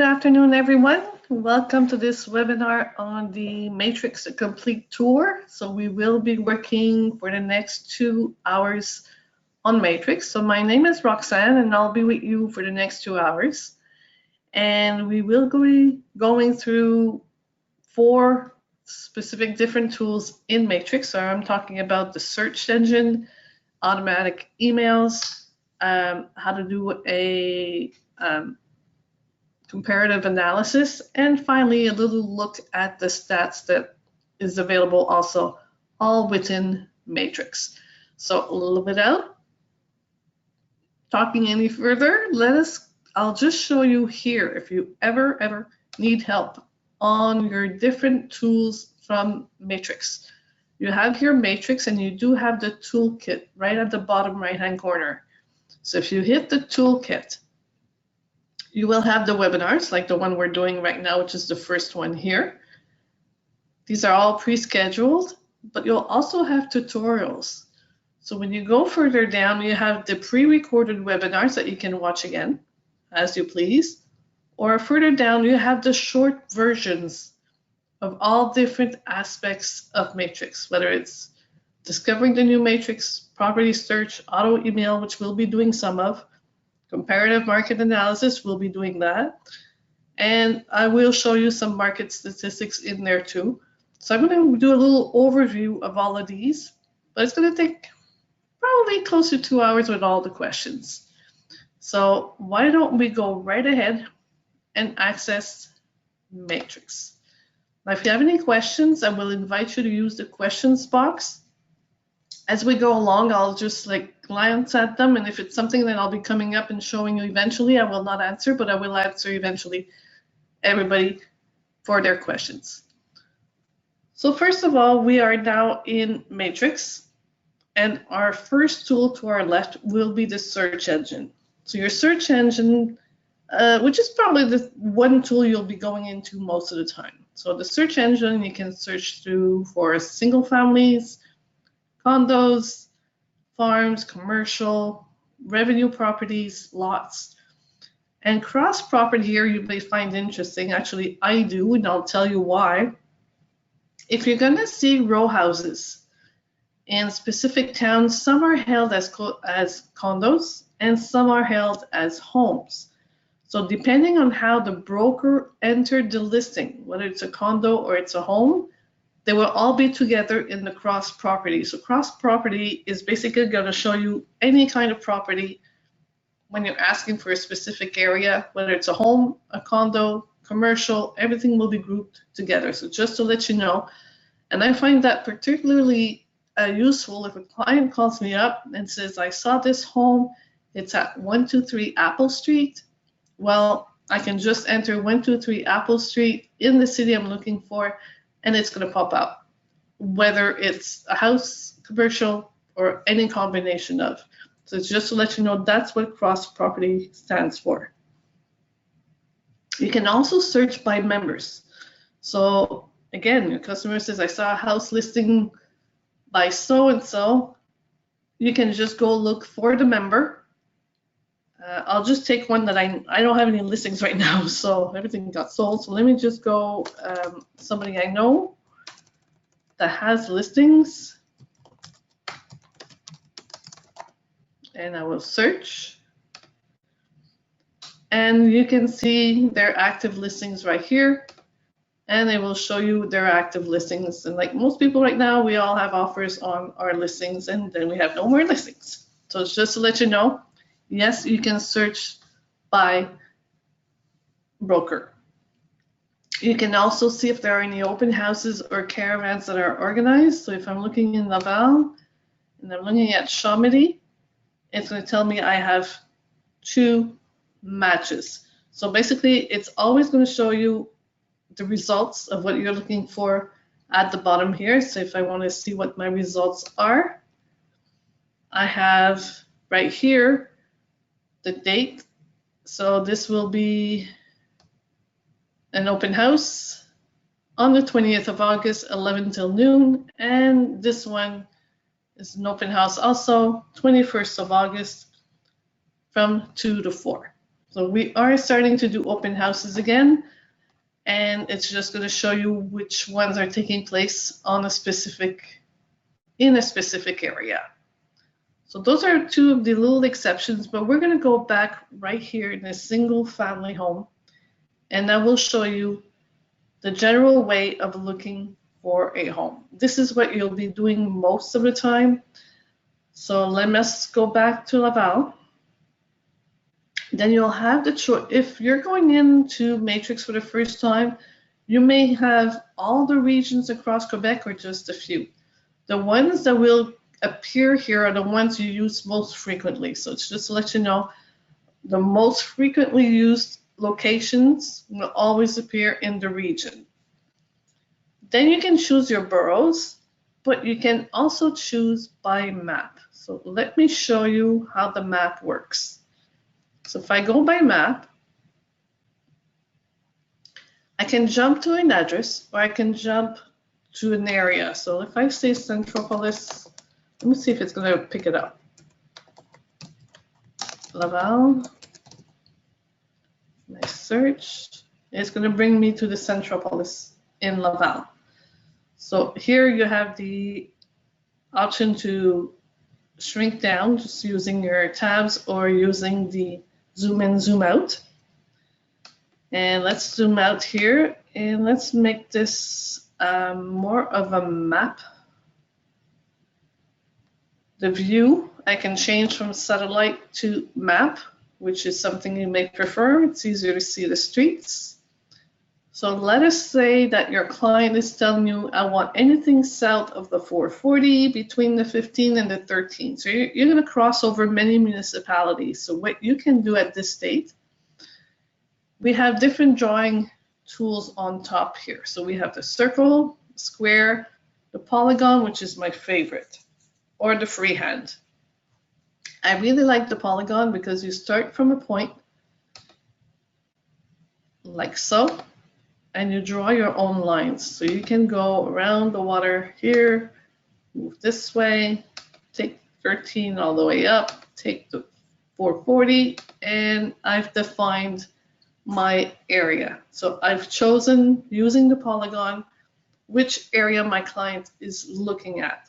afternoon, everyone. Welcome to this webinar on the Matrix Complete Tour. So we will be working for the next 2 hours on Matrix. So my name is Roxanne, and I'll be with you for the next 2 hours. And we will be going through 4 specific different tools in Matrix. So I'm talking about the search engine, automatic emails, how to do a comparative analysis, and finally a little look at the stats that is available also, all within Matrix. So a little bit out. Talking any further, I'll just show you here if you ever need help on your different tools from Matrix. You have here Matrix, and you do have the toolkit right at the bottom right hand corner. So if you hit the toolkit, you will have the webinars like the one we're doing right now, which is the first one here. These are all pre-scheduled, but you'll also have tutorials. So when you go further down, you have the pre-recorded webinars that you can watch again as you please. Or further down, you have the short versions of all different aspects of Matrix, whether it's discovering the new Matrix, property search, auto email, which we'll be doing some of, comparative market analysis, we'll be doing that. And I will show you some market statistics in there too. So I'm going to do a little overview of all of these, but it's going to take probably close to 2 hours with all the questions. So why don't we go right ahead and access Matrix. Now, if you have any questions, I will invite you to use the questions box. As we go along, I'll just glance at them, and if it's something that I'll be coming up and showing you eventually, I will not answer, but I will answer eventually everybody for their questions. So first of all, we are now in Matrix, and our first tool to our left will be the search engine. So your search engine, which is probably the one tool you'll be going into most of the time. So the search engine, you can search through for single families, condos, farms, commercial, revenue properties, lots. And cross property here you may find interesting. Actually, I do, and I'll tell you why. If you're going to see row houses in specific towns, some are held as condos and some are held as homes. So depending on how the broker entered the listing, whether it's a condo or it's a home, they will all be together in the cross property. So cross property is basically going to show you any kind of property when you're asking for a specific area, whether it's a home, a condo, commercial, everything will be grouped together. So just to let you know, and I find that particularly useful if a client calls me up and says, I saw this home, it's at 123 Apple Street. Well, I can just enter 123 Apple Street in the city I'm looking for, and it's going to pop up, whether it's a house, commercial, or any combination of. So it's just to let you know that's what cross property stands for. You can also search by members. So again, your customer says, I saw a house listing by so-and-so. You can just go look for the member. I'll just take one that I don't have any listings right now, so everything got sold. So let me just go somebody I know that has listings, and I will search. And you can see their active listings right here, and they will show you their active listings. And like most people right now, we all have offers on our listings, and then we have no more listings. So it's just to let you know, yes, you can search by broker. You can also see if there are any open houses or caravans that are organized. So if I'm looking in Laval and I'm looking at Chomedy, it's going to tell me I have 2 matches. So basically, it's always going to show you the results of what you're looking for at the bottom here. So if I want to see what my results are, I have right here the date. So this will be an open house on the 20th of August, 11 till noon. And this one is an open house also, 21st of August from 2 to 4. So we are starting to do open houses again, and it's just going to show you which ones are taking place on in a specific area. So those are two of the little exceptions, but we're going to go back right here in a single family home, and I will show you the general way of looking for a home. This is what you'll be doing most of the time. So let us go back to Laval. Then you'll have the choice. If you're going into Matrix for the first time, you may have all the regions across Quebec or just a few. The ones that will appear here are the ones you use most frequently. So it's just to let you know, the most frequently used locations will always appear in the region. Then you can choose your boroughs, but you can also choose by map. So let me show you how the map works. So if I go by map, I can jump to an address or I can jump to an area. So if I say Centropolis, let me see if it's going to pick it up. Laval, nice search. It's going to bring me to the Centropolis in Laval. So here you have the option to shrink down just using your tabs or using the zoom in, zoom out. And let's zoom out here and let's make this more of a map. The view, I can change from satellite to map, which is something you may prefer. It's easier to see the streets. So let us say that your client is telling you, I want anything south of the 440, between the 15 and the 13. So you're going to cross over many municipalities. So what you can do at this state, we have different drawing tools on top here. So we have the circle, square, the polygon, which is my favorite, or the freehand. I really like the polygon because you start from a point like so, and you draw your own lines. So you can go around the water here, move this way, take 13 all the way up, take the 440, and I've defined my area. So I've chosen, using the polygon, which area my client is looking at.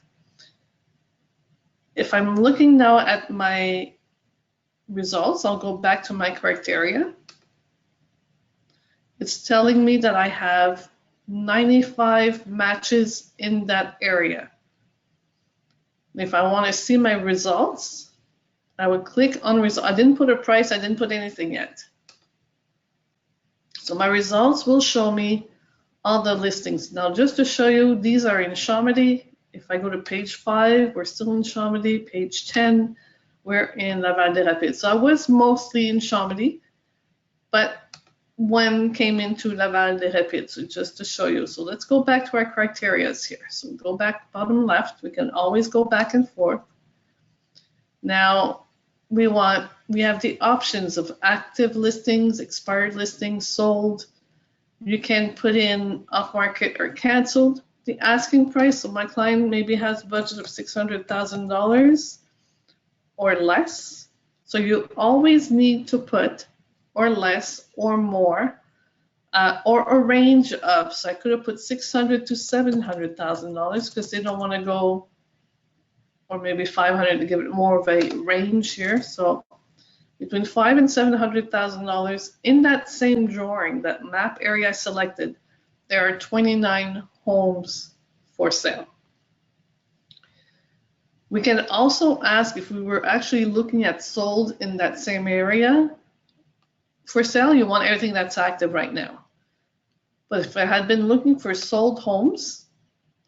If I'm looking now at my results, I'll go back to my criteria. It's telling me that I have 95 matches in that area. If I want to see my results, I would click on results. I didn't put a price, I didn't put anything yet. So my results will show me all the listings. Now just to show you, these are in Chomedy. If I go to page 5, we're still in Chomedy. Page 10, we're in Laval des Rapides. So I was mostly in Chomedy, but one came into Laval des Rapides, so just to show you. So let's go back to our criteria here. So go back bottom left. We can always go back and forth. Now we have the options of active listings, expired listings, sold. You can put in off market or canceled. The asking price, so my client maybe has a budget of $600,000 or less. So you always need to put or less or more, or a range of. So I could have put $600,000 to $700,000 because they don't want to go, or maybe 500 to give it more of a range here. So between $500,000 and $700,000 in that same drawing, that map area I selected, there are 29 homes for sale. We can also ask if we were actually looking at sold in that same area. For sale, you want everything that's active right now. But if I had been looking for sold homes,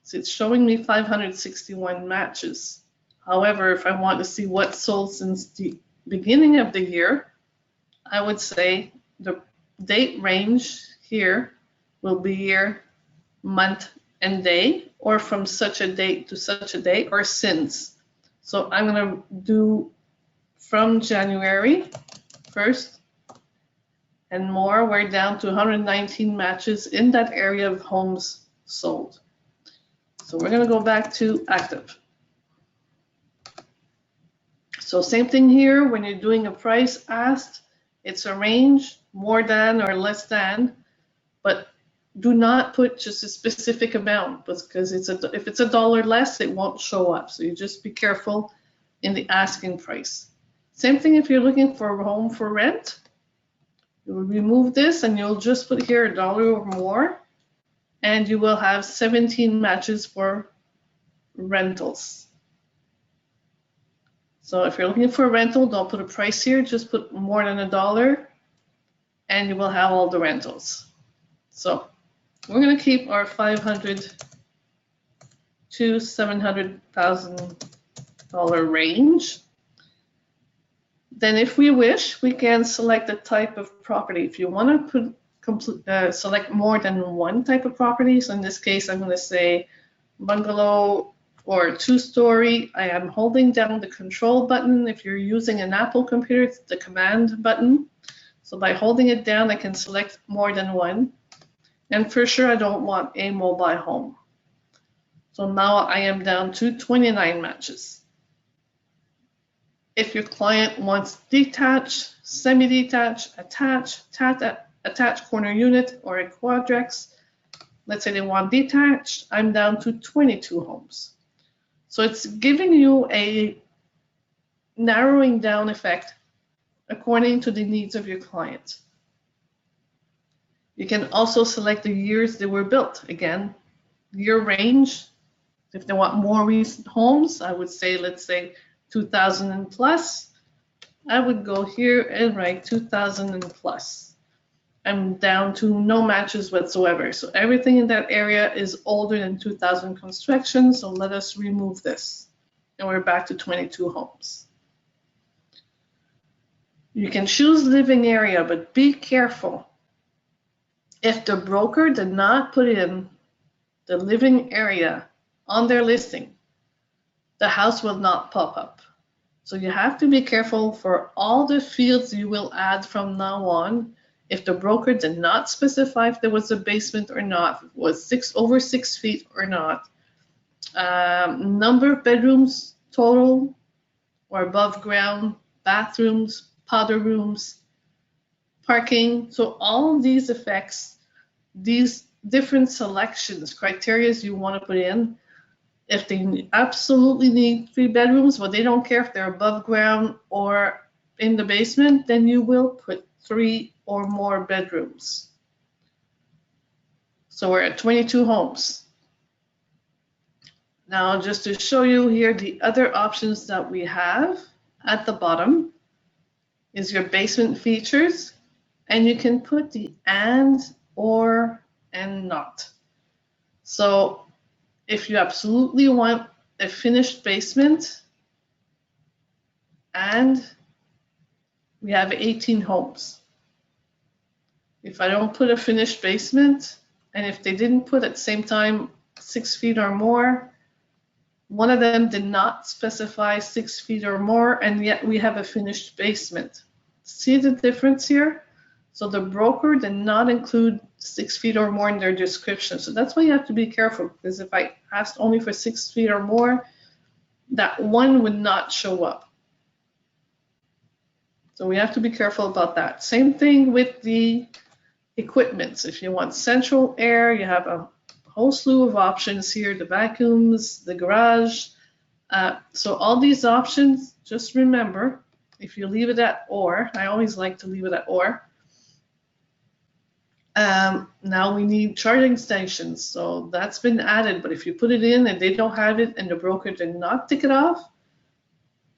so it's showing me 561 matches. However, if I want to see what sold since the beginning of the year, I would say the date range here will be year, month, and day, or from such a date to such a date, or since. So I'm going to do from January 1st and more. We're down to 119 matches in that area of homes sold. So we're going to go back to active. So same thing here, when you're doing a price asked, It's a range, more than or less than, but do not put just a specific amount because if it's $1 less, it won't show up. So you just be careful in the asking price. Same thing if you're looking for a home for rent. You will remove this and you'll just put here $1 or more, and you will have 17 matches for rentals. So if you're looking for a rental, don't put a price here, just put more than $1 and you will have all the rentals. So we're going to keep our $500,000 to $700,000 range. Then if we wish, we can select the type of property. If you want to select more than one type of property, so in this case, I'm going to say bungalow or 2-story. I am holding down the control button. If you're using an Apple computer, it's the command button. So by holding it down, I can select more than one. And for sure, I don't want a mobile home. So now I am down to 29 matches. If your client wants detached, semi-detached, attached corner unit, or a quadplex, let's say they want detached, I'm down to 22 homes. So it's giving you a narrowing down effect according to the needs of your client. You can also select the years they were built. Again, year range. If they want more recent homes, I would say, let's say 2000 and plus. I would go here and write 2000 and plus. I'm down to no matches whatsoever. So everything in that area is older than 2000 construction. So let us remove this. And we're back to 22 homes. You can choose living area, but be careful. If the broker did not put in the living area on their listing, the house will not pop up. So you have to be careful for all the fields you will add from now on. If the broker did not specify if there was a basement or not, if it was over 6 feet or not, number of bedrooms total or above ground, bathrooms, powder rooms, parking. So all these effects, these different selections, criteria you want to put in. If they absolutely need 3 bedrooms, but they don't care if they're above ground or in the basement, then you will put 3 or more bedrooms. So we're at 22 homes. Now, just to show you here the other options that we have at the bottom is your basement features, and you can put the and, or, and not. So if you absolutely want a finished basement, and we have 18 homes. If I don't put a finished basement, and if they didn't put at the same time 6 feet or more, one of them did not specify 6 feet or more, and yet we have a finished basement. See the difference here? So the broker did not include 6 feet or more in their description. So that's why you have to be careful, because if I asked only for 6 feet or more, that one would not show up. So we have to be careful about that. Same thing with the equipment. If you want central air, you have a whole slew of options here, the vacuums, the garage. So all these options, just remember, if you leave it at or, I always like to leave it at or. Now we need charging stations, so that's been added, but if you put it in and they don't have it and the broker did not tick it off,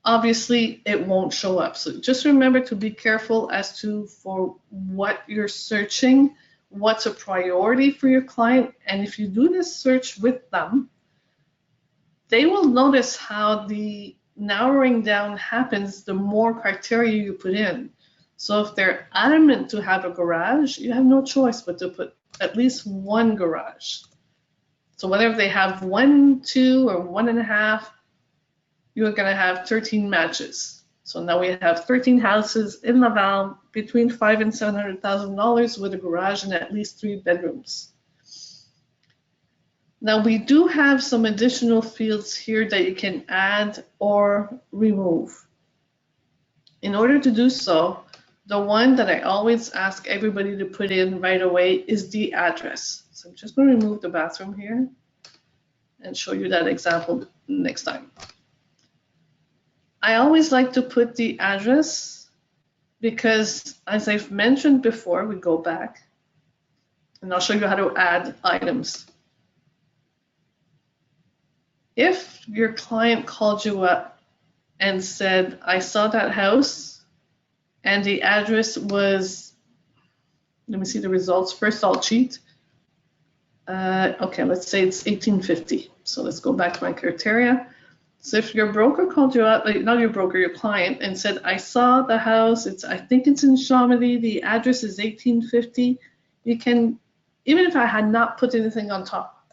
obviously it won't show up. So just remember to be careful as to for what you're searching, what's a priority for your client, and if you do this search with them, they will notice how the narrowing down happens the more criteria you put in. So if they're adamant to have a garage, you have no choice but to put at least one garage. So whether they have 1, 2, or 1.5, you're going to have 13 matches. So now we have 13 houses in Laval between $500,000 and $700,000 with a garage and at least 3 bedrooms. Now we do have some additional fields here that you can add or remove. In order to do so, the one that I always ask everybody to put in right away is the address. So I'm just going to remove the bathroom here and show you that example next time. I always like to put the address because, as I've mentioned before, we go back and I'll show you how to add items. If your client called you up and said, I saw that house and the address was, let me see the results first, I'll cheat. Okay, let's say it's 1850. So let's go back to my criteria. So if your broker called you up, not your broker, your client, and said, I saw the house, I think it's in Chamonix, the address is 1850, you can, even if I had not put anything on top,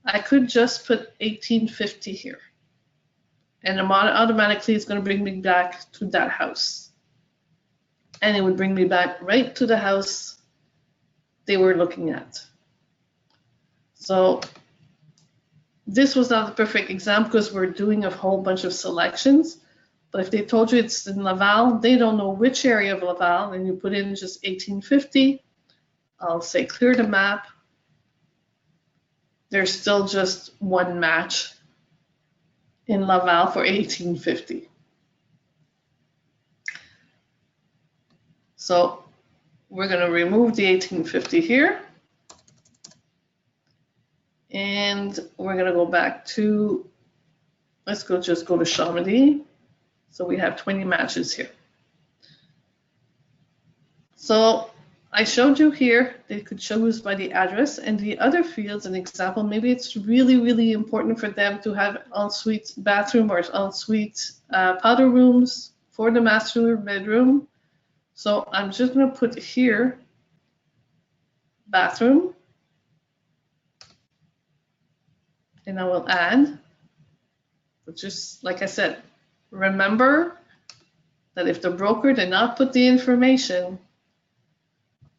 I could just put 1850 here. And automatically it's going to bring me back to that house. And it would bring me back right to the house they were looking at. So this was not the perfect example because we're doing a whole bunch of selections. But if they told you it's in Laval, they don't know which area of Laval, and you put in just 1850, I'll say clear the map. There's still just one match in Laval for 1850. So we're going to remove the 1850 here. And we're going to go back to, let's just go to Chamonix. So we have 20 matches here. So I showed you here, they could choose by the address, and the other fields, an example, maybe it's really, really important for them to have ensuite bathroom or ensuite powder rooms for the master bedroom. So I'm just going to put here, bathroom, and I will add, but just like I said, remember that if the broker did not put the information,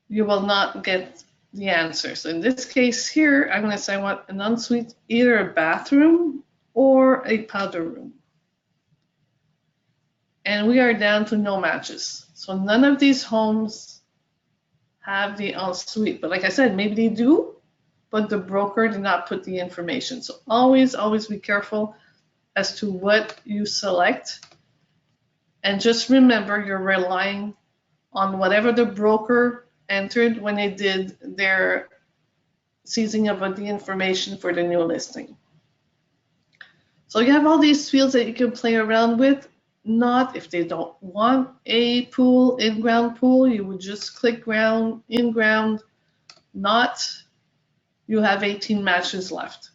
you will not get the answer. So in this case here, I'm going to say I want an ensuite, either a bathroom or a powder room. And we are down to no matches. So none of these homes have the ensuite. But like I said, maybe they do, but the broker did not put the information. So always, always be careful as to what you select. And just remember, you're relying on whatever the broker entered when they did their seizing of the information for the new listing. So you have all these fields that you can play around with. Not if they don't want a pool, in-ground pool, you would just click ground, in-ground, not, you have 18 matches left.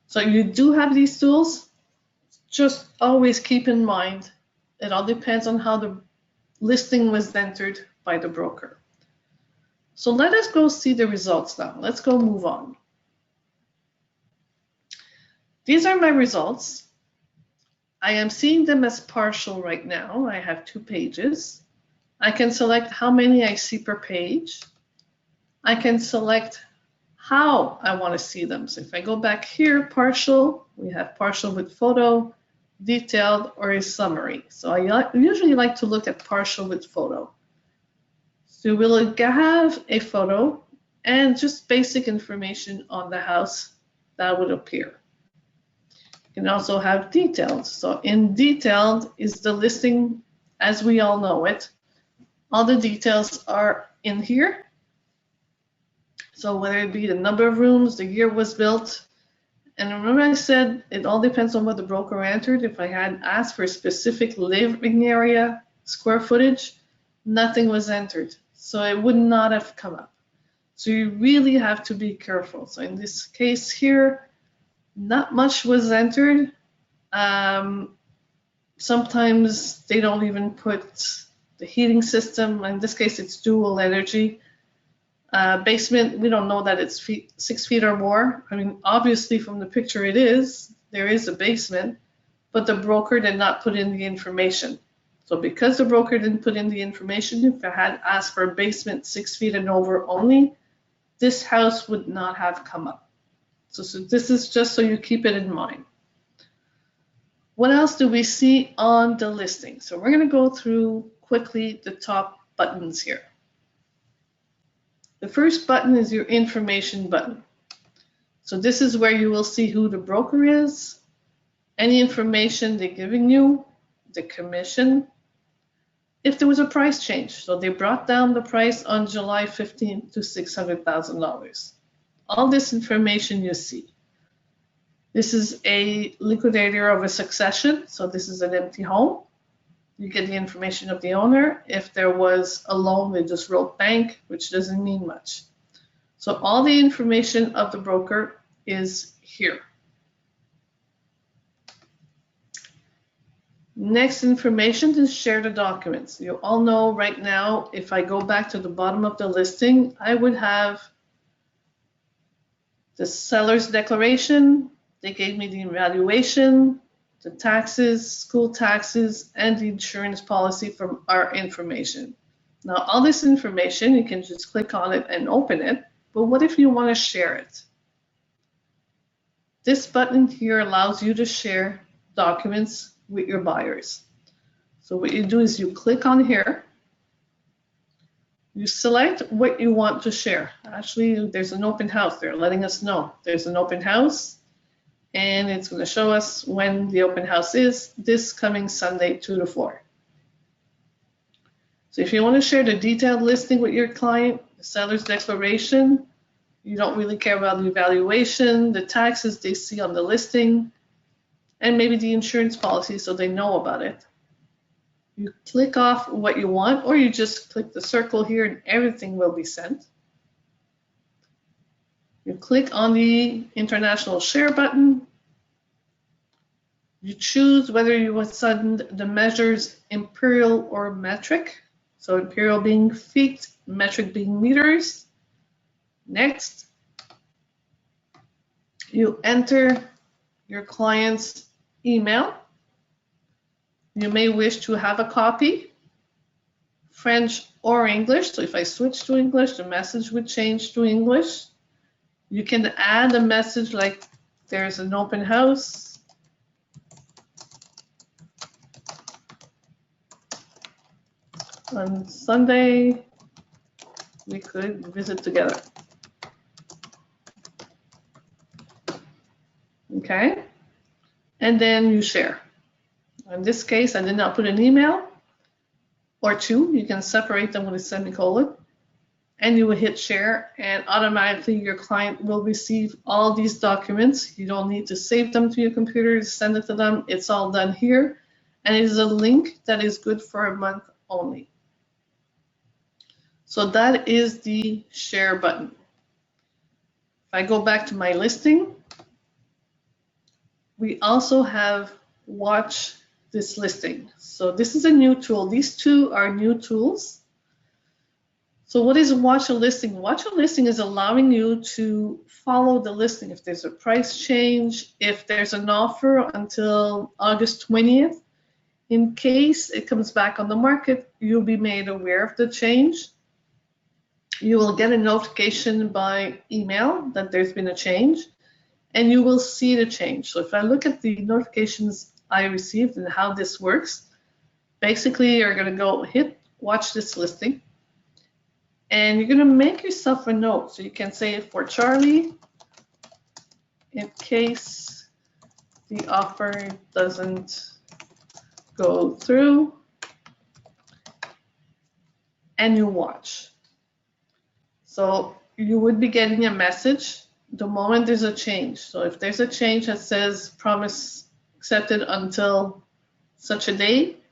So you do have these tools, just always keep in mind, it all depends on how the listing was entered by the broker. So let us go see the results now. Let's go move on. These are my results. I am seeing them as partial right now. I have 2 pages. I can select how many I see per page. I can select how I want to see them. So if I go back here, partial, we have partial with photo, detailed, or a summary. So I usually like to look at partial with photo. So we'll have a photo and just basic information on the house that would appear. You can also have detailed. So in detailed is the listing as we all know it. All the details are in here. So whether it be the number of rooms, the year was built, and remember I said it all depends on what the broker entered. If I had asked for a specific living area, square footage, nothing was entered. So it would not have come up. So you really have to be careful. So in this case here, not much was entered. Sometimes they don't even put the heating system. In this case, it's dual energy. Basement, we don't know that it's 6 feet or more. I mean, obviously from the picture it is. There is a basement, but the broker did not put in the information. So because the broker didn't put in the information, if I had asked for a basement 6 feet and over only, this house would not have come up. So this is just so you keep it in mind. What else do we see on the listing? So we're going to go through quickly the top buttons here. The first button is your information button. So this is where you will see who the broker is, any information they're giving you, the commission, if there was a price change. So they brought down the price on July 15th to $600,000. All this information you see. This is a liquidator of a succession, so this is an empty home. You get the information of the owner. If there was a loan, they just wrote bank, which doesn't mean much. So all the information of the broker is here. Next information is share the documents. You all know right now, if I go back to the bottom of the listing, I would have the seller's declaration. They gave me the evaluation, the taxes, school taxes, and the insurance policy from our information. Now, all this information, you can just click on it and open it, but what if you want to share it? This button here allows you to share documents with your buyers. So what you do is you click on here, you select what you want to share. Actually, there's an open house. They're letting us know there's an open house, and it's going to show us when the open house is this coming Sunday, 2 to 4. So if you want to share the detailed listing with your client, the seller's declaration, you don't really care about the evaluation, the taxes they see on the listing, and maybe the insurance policy so they know about it. You click off what you want, or you just click the circle here and everything will be sent. You click on the international share button. You choose whether you want to send the measures imperial or metric. So imperial being feet, metric being meters. Next, you enter your client's email. You may wish to have a copy, French or English. So if I switch to English, the message would change to English. You can add a message like there's an open house. On Sunday, we could visit together. Okay, and then you share. In this case, I did not put an email or two. You can separate them with a semicolon, and you will hit share, and automatically your client will receive all these documents. You don't need to save them to your computer, send it to them. It's all done here, and it is a link that is good for a month only. So that is the share button. If I go back to my listing, we also have watch this listing. So this is a new tool. These two are new tools. So what is watch a listing? Watch a listing is allowing you to follow the listing. If there's a price change, if there's an offer until August 20th, in case it comes back on the market, you'll be made aware of the change. You will get a notification by email that there's been a change, and you will see the change. So if I look at the notifications I received and how this works, basically you're going to go hit watch this listing, and you're going to make yourself a note. So you can say for Charlie, in case the offer doesn't go through, and you watch. So you would be getting a message the moment there's a change. So if there's a change that says promise accepted until such a date,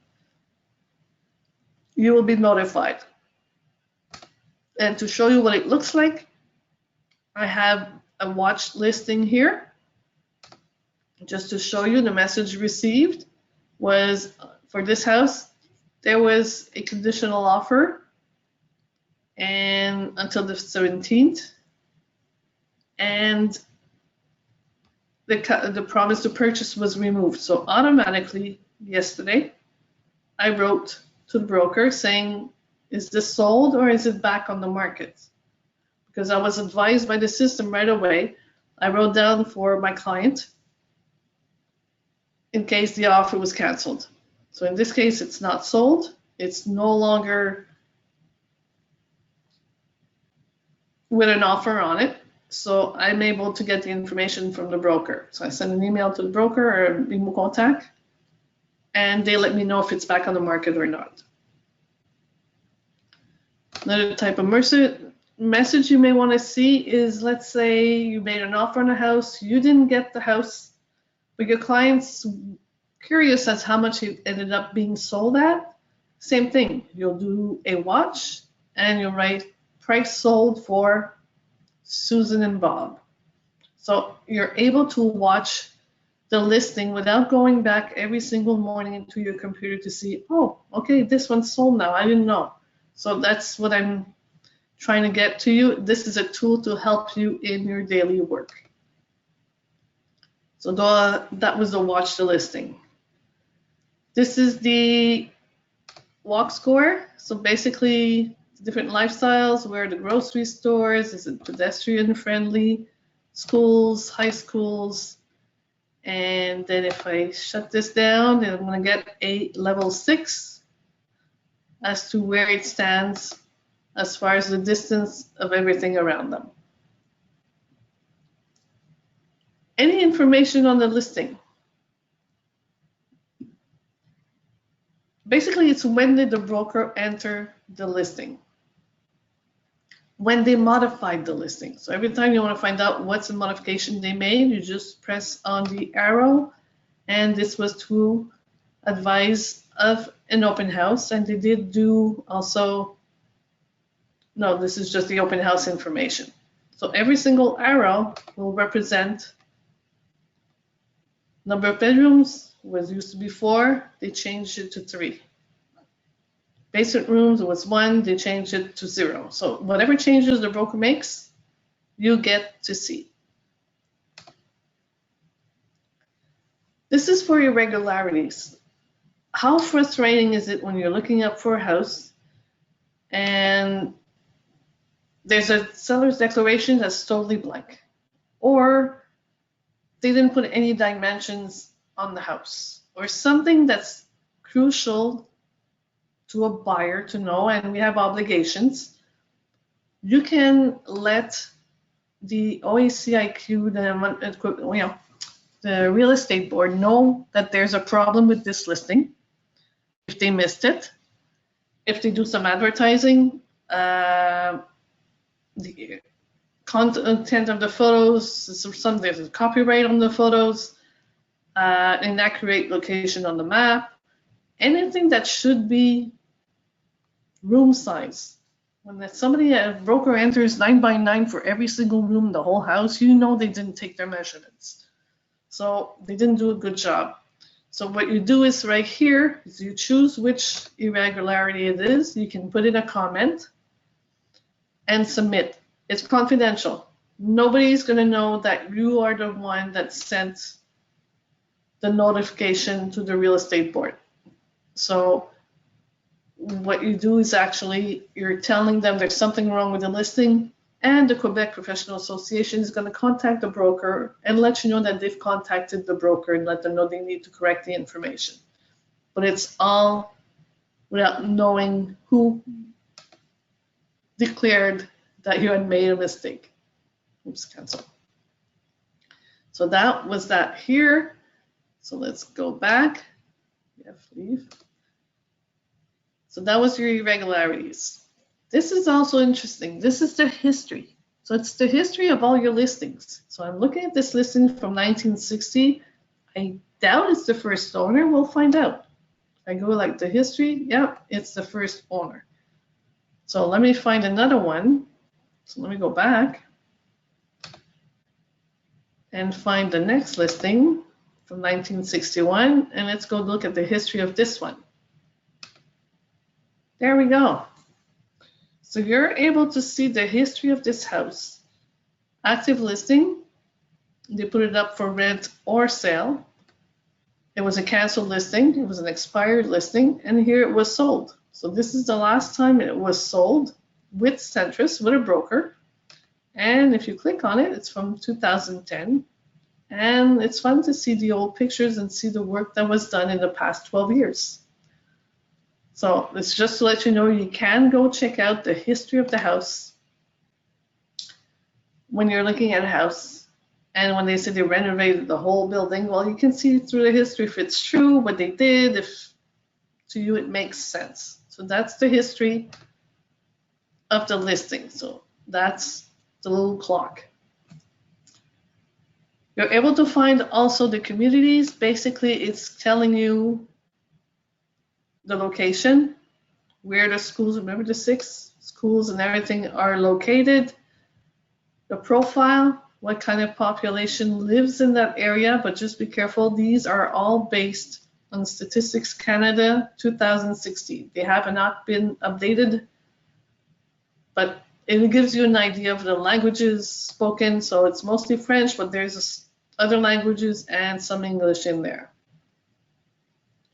you will be notified. And to show you what it looks like, I have a watch listing here. Just to show you, the message received was for this house, there was a conditional offer and until the 17th, and the promise to purchase was removed. So automatically yesterday, I wrote to the broker saying, is this sold or is it back on the market? Because I was advised by the system right away. I wrote down for my client in case the offer was canceled. So in this case, it's not sold. It's no longer with an offer on it. So I'm able to get the information from the broker. So I send an email to the broker or email contact, and they let me know if it's back on the market or not. Another type of message you may want to see is, let's say you made an offer on a house, you didn't get the house, but your client's curious as how much it ended up being sold at. Same thing, you'll do a watch and you'll write price sold for Susan and Bob. So you're able to watch the listing without going back every single morning into your computer to see, oh, okay, this one's sold now, I didn't know. So that's what I'm trying to get to you. This is a tool to help you in your daily work. So that was the watch the listing. This is the walk score. So basically, different lifestyles, where are the grocery stores, is it pedestrian friendly, schools, high schools, and then if I shut this down, then I'm going to get a level 6 as to where it stands as far as the distance of everything around them. Any information on the listing? Basically, it's when did the broker enter the listing? When they modified the listing. So every time you want to find out what's the modification they made, you just press on the arrow, and this was to advise of an open house, and they did do also, no, this is just the open house information. So every single arrow will represent number of bedrooms. Was used to be 4, they changed it to 3. Basement rooms, it was 1, they changed it to 0. So whatever changes the broker makes, you get to see. This is for irregularities. How frustrating is it when you're looking up for a house and there's a seller's declaration that's totally blank, or they didn't put any dimensions on the house, or something that's crucial to a buyer to know, and we have obligations. You can let the OACIQ, the real estate board, know that there's a problem with this listing if they missed it. If they do some advertising, the content of the photos, there's a copyright on the photos, inaccurate location on the map, anything that should be room size. When a broker enters 9 by 9 for every single room in the whole house, you know they didn't take their measurements. So they didn't do a good job. So what you do is right here, is you choose which irregularity it is. You can put in a comment and submit. It's confidential. Nobody's going to know that you are the one that sent the notification to the real estate board. So what you do is actually you're telling them there's something wrong with the listing, and the Quebec Professional Association is going to contact the broker and let you know that they've contacted the broker and let them know they need to correct the information. But it's all without knowing who declared that you had made a mistake. Oops, cancel. So that was that here. So let's go back. Leave. So that was your irregularities. This is also interesting. This is the history. So it's the history of all your listings. So I'm looking at this listing from 1960. I doubt it's the first owner. We'll find out. If I go like the history, yep, it's the first owner. So let me find another one. So let me go back and find the next listing from 1961, and let's go look at the history of this one. There we go. So you're able to see the history of this house. Active listing, they put it up for rent or sale. It was a canceled listing, it was an expired listing, and here it was sold. So this is the last time it was sold with Centris, with a broker. And if you click on it, it's from 2010. And it's fun to see the old pictures and see the work that was done in the past 12 years. So it's just to let you know you can go check out the history of the house when you're looking at a house. And when they say they renovated the whole building, well, you can see through the history if it's true, what they did, if to you it makes sense. So that's the history of the listing. So that's the little clock. You're able to find also the communities. Basically, it's telling you the location, where the schools, remember the 6 schools and everything are located, the profile, what kind of population lives in that area, but just be careful, these are all based on Statistics Canada 2016. They have not been updated, but it gives you an idea of the languages spoken, so it's mostly French, but there's other languages and some English in there.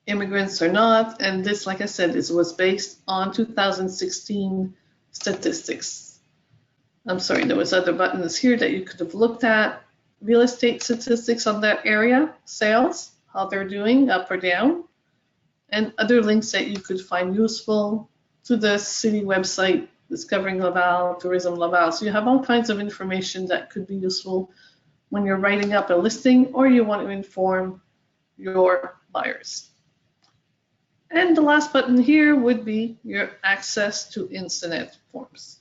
Immigrants or not, and this, like I said, was based on 2016 statistics. I'm sorry, there was other buttons here that you could have looked at. Real estate statistics on that area, sales, how they're doing, up or down, and other links that you could find useful to the city website, Discovering Laval, Tourism Laval. So you have all kinds of information that could be useful when you're writing up a listing or you want to inform your buyers. And the last button here would be your access to Instinet forms.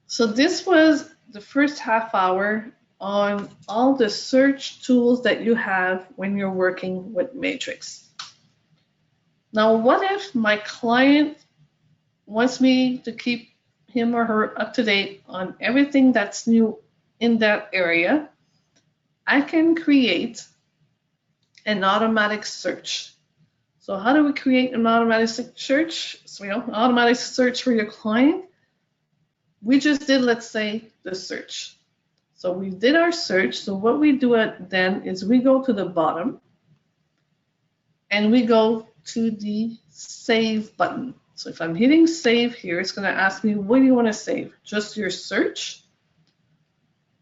So this was the first half hour on all the search tools that you have when you're working with Matrix. Now, what if my client wants me to keep him or her up to date on everything that's new in that area? I can create an automatic search. So how do we create an automatic search? So, automatic search for your client. We just did, let's say, the search. So we did our search. So what we do then is we go to the bottom and we go to the save button. So if I'm hitting save here, it's going to ask me, what do you want to save? Just your search?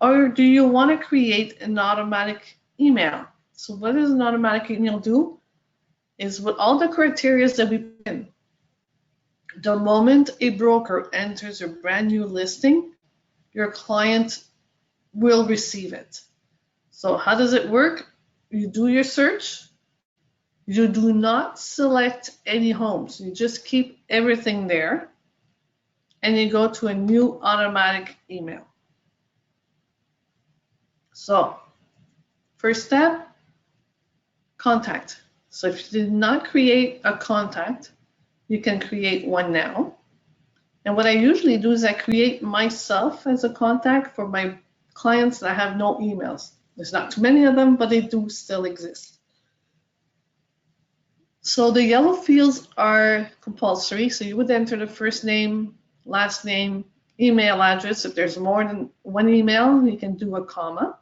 Or do you want to create an automatic email? So what does an automatic email do? Is with all the criteria that we put in. The moment a broker enters a brand new listing, your client will receive it. So how does it work? You do your search. You do not select any homes. You just keep everything there. And you go to a new automatic email. So first step, contact. So if you did not create a contact, you can create one now. And what I usually do is I create myself as a contact for my clients that have no emails. There's not too many of them, but they do still exist. So the yellow fields are compulsory. So you would enter the first name, last name, email address. If there's more than one email, you can do a comma.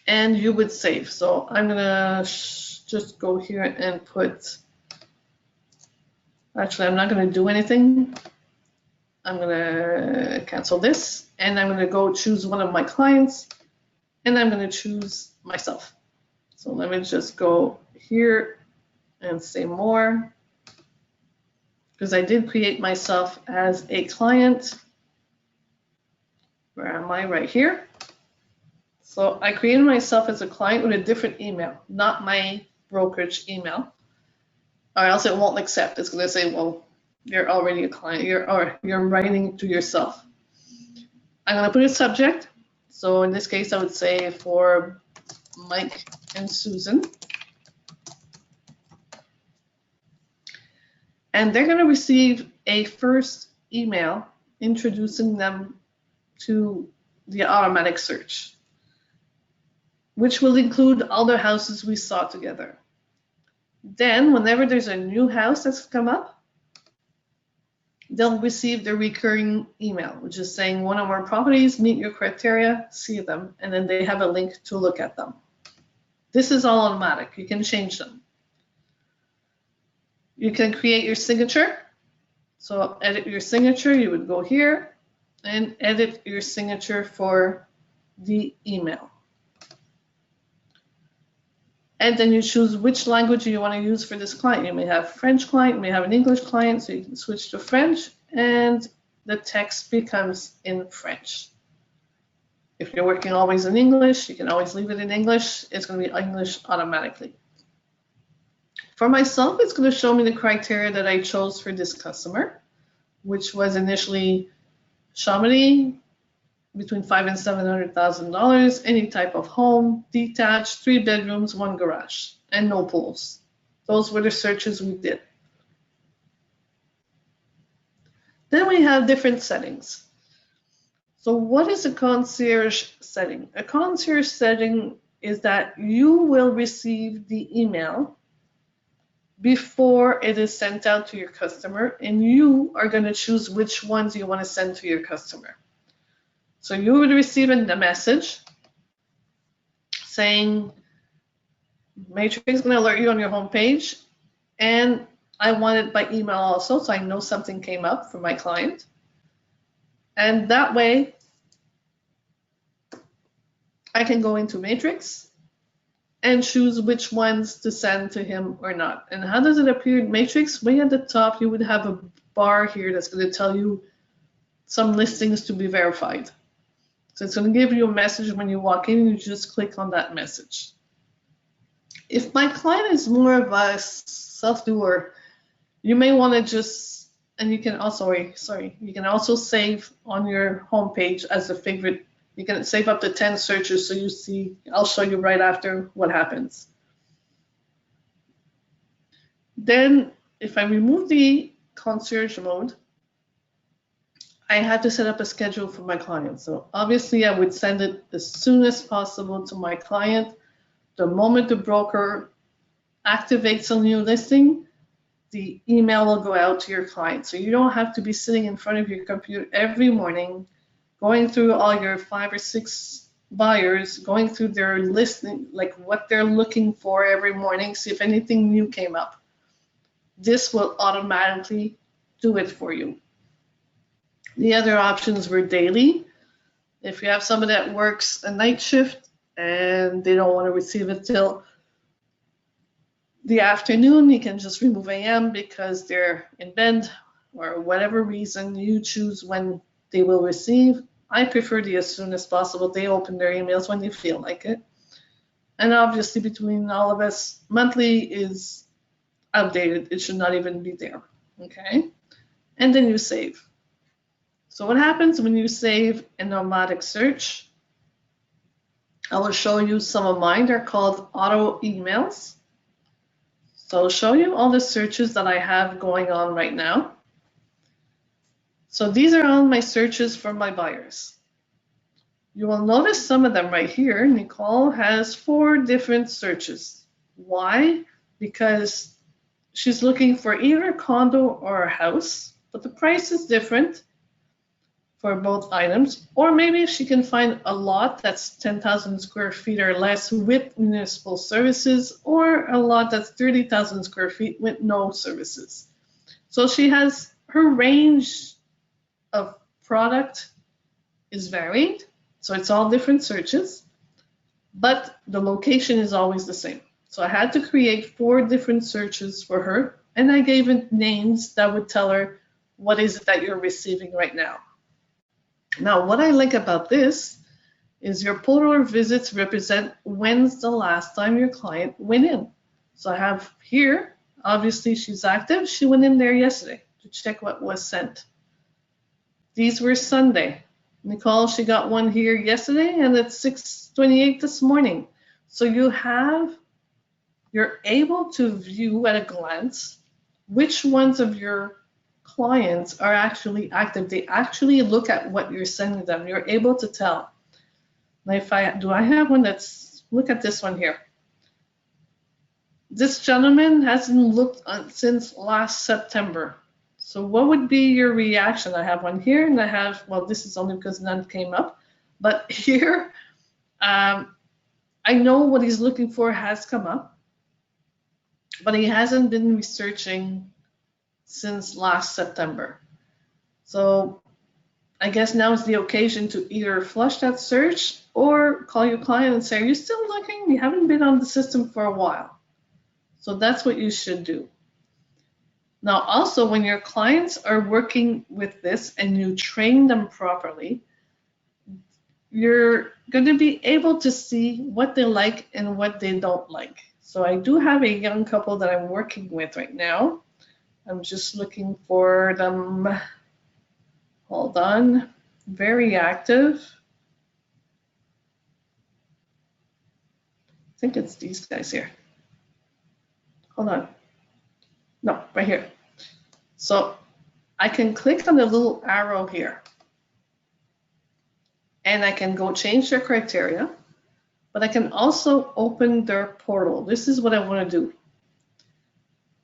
And you would save. So I'm gonna just go here and put, actually I'm not gonna do anything. I'm gonna cancel this and I'm gonna go choose one of my clients and I'm gonna choose myself. So let me just go here and say more, because I did create myself as a client. Where am I? Right here. So I created myself as a client with a different email, not my brokerage email, or else it won't accept. It's going to say, well, you're already a client, you're writing to yourself. I'm going to put a subject. So in this case, I would say for Mike and Susan. And they're going to receive a first email introducing them to the automatic search, which will include all the houses we saw together. Then, whenever there's a new house that's come up, they'll receive the recurring email, which is saying one of our properties meet your criteria, see them, and then they have a link to look at them. This is all automatic. You can change them. You can create your signature. So edit your signature, you would go here and edit your signature for the email. And then you choose which language you want to use for this client. You may have French client, you may have an English client, so you can switch to French, and the text becomes in French. If you're working always in English, you can always leave it in English. It's going to be English automatically. For myself, it's going to show me the criteria that I chose for this customer, which was initially Chamonix, between $500,000 and $700,000, any type of home, detached, 3 bedrooms, 1 garage, and no pools. Those were the searches we did. Then we have different settings. So what is a concierge setting? A concierge setting is that you will receive the email before it is sent out to your customer, and you are going to choose which ones you want to send to your customer. So you would receive a message saying, Matrix is going to alert you on your home page, and I want it by email also, so I know something came up for my client. And that way, I can go into Matrix and choose which ones to send to him or not. And how does it appear in Matrix? Way at the top, you would have a bar here that's going to tell you some listings to be verified. So it's going to give you a message when you walk in, and you just click on that message. If my client is more of a self-doer, you may want to just, and you can also, you can also save on your homepage as a favorite. You can save up to 10 searches, so you see, I'll show you right after what happens. Then if I remove the concierge mode, I have to set up a schedule for my client. So obviously I would send it as soon as possible to my client. The moment the broker activates a new listing, the email will go out to your client. So you don't have to be sitting in front of your computer every morning, going through all your 5 or 6 buyers, going through their listing, like what they're looking for every morning, see if anything new came up. This will automatically do it for you. The other options were daily. If you have somebody that works a night shift and they don't want to receive it till the afternoon, you can just remove AM because they're in bed or whatever reason you choose when they will receive. I prefer the as soon as possible. They open their emails when they feel like it. And obviously between all of us, monthly is outdated. It should not even be there, okay? And then you save. So what happens when you save an automatic search? I will show you some of mine. They're called auto emails. So I'll show you all the searches that I have going on right now. So these are all my searches for my buyers. You will notice some of them right here. Nicole has 4 different searches. Why? Because she's looking for either a condo or a house, but the price is different for both items. Or maybe if she can find a lot that's 10,000 square feet or less with municipal services, or a lot that's 30,000 square feet with no services. So she has, her range of product is varied. So it's all different searches, but the location is always the same. So I had to create 4 different searches for her, and I gave it names that would tell her what is it that you're receiving right now. Now, what I like about this is your polar visits represent when's the last time your client went in. So I have here, obviously she's active. She went in there yesterday to check what was sent. These were Sunday. Nicole, she got one here yesterday, and it's 6:28 this morning. So you're able to view at a glance which ones of your clients are actually active. They actually look at what you're sending them. You're able to tell. Now, do I have one that's, look at this one here. This gentleman hasn't looked since last September. So what would be your reaction? I have one here, and I have, well, this is only because none came up, but here, I know what he's looking for has come up, but he hasn't been researching since last September. So I guess now is the occasion to either flush that search or call your client and say, are you still looking? You haven't been on the system for a while. So that's what you should do. Now, also, when your clients are working with this and you train them properly, you're going to be able to see what they like and what they don't like. So I do have a young couple that I'm working with right now. I'm just looking for them. Hold on. Very active. I think it's these guys here. Hold on. No, right here. So I can click on the little arrow here and I can go change their criteria, but I can also open their portal. This is what I want to do.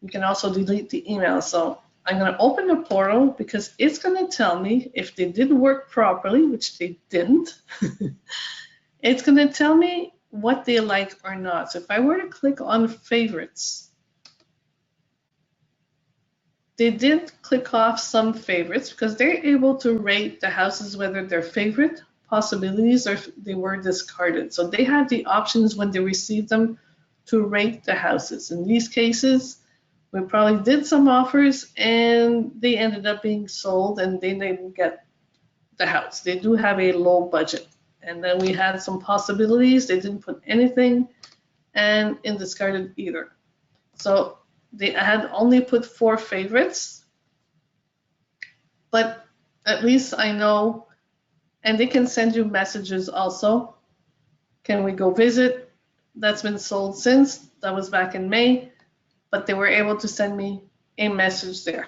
You can also delete the email. So I'm going to open the portal because it's going to tell me if they did work properly, which they didn't. It's going to tell me what they like or not. So if I were to click on favorites, they did click off some favorites because they're able to rate the houses whether they're favorite, possibilities, or they were discarded. So they have the options when they receive them to rate the houses. In these cases, we probably did some offers and they ended up being sold and they didn't get the house. They do have a low budget. And then we had some possibilities. They didn't put anything and in discarded either. So they had only put 4 favorites, but at least I know, and they can send you messages also. Can we go visit? That's been sold since, that was back in May, but they were able to send me a message there,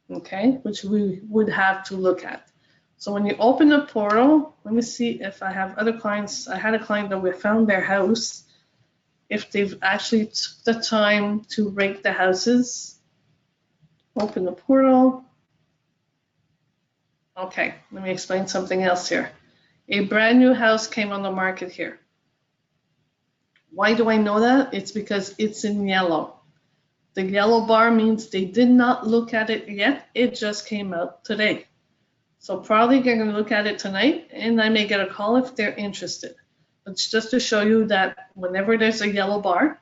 okay, which we would have to look at. So when you open the portal, let me see if I have other clients. I had a client that we found their house, if they've actually took the time to rate the houses. Open the portal. Okay, let me explain something else here. A brand new house came on the market here. Why do I know that? It's because it's in yellow. The yellow bar means they did not look at it yet. It just came out today. So probably they're going to look at it tonight and I may get a call if they're interested. It's just to show you that whenever there's a yellow bar,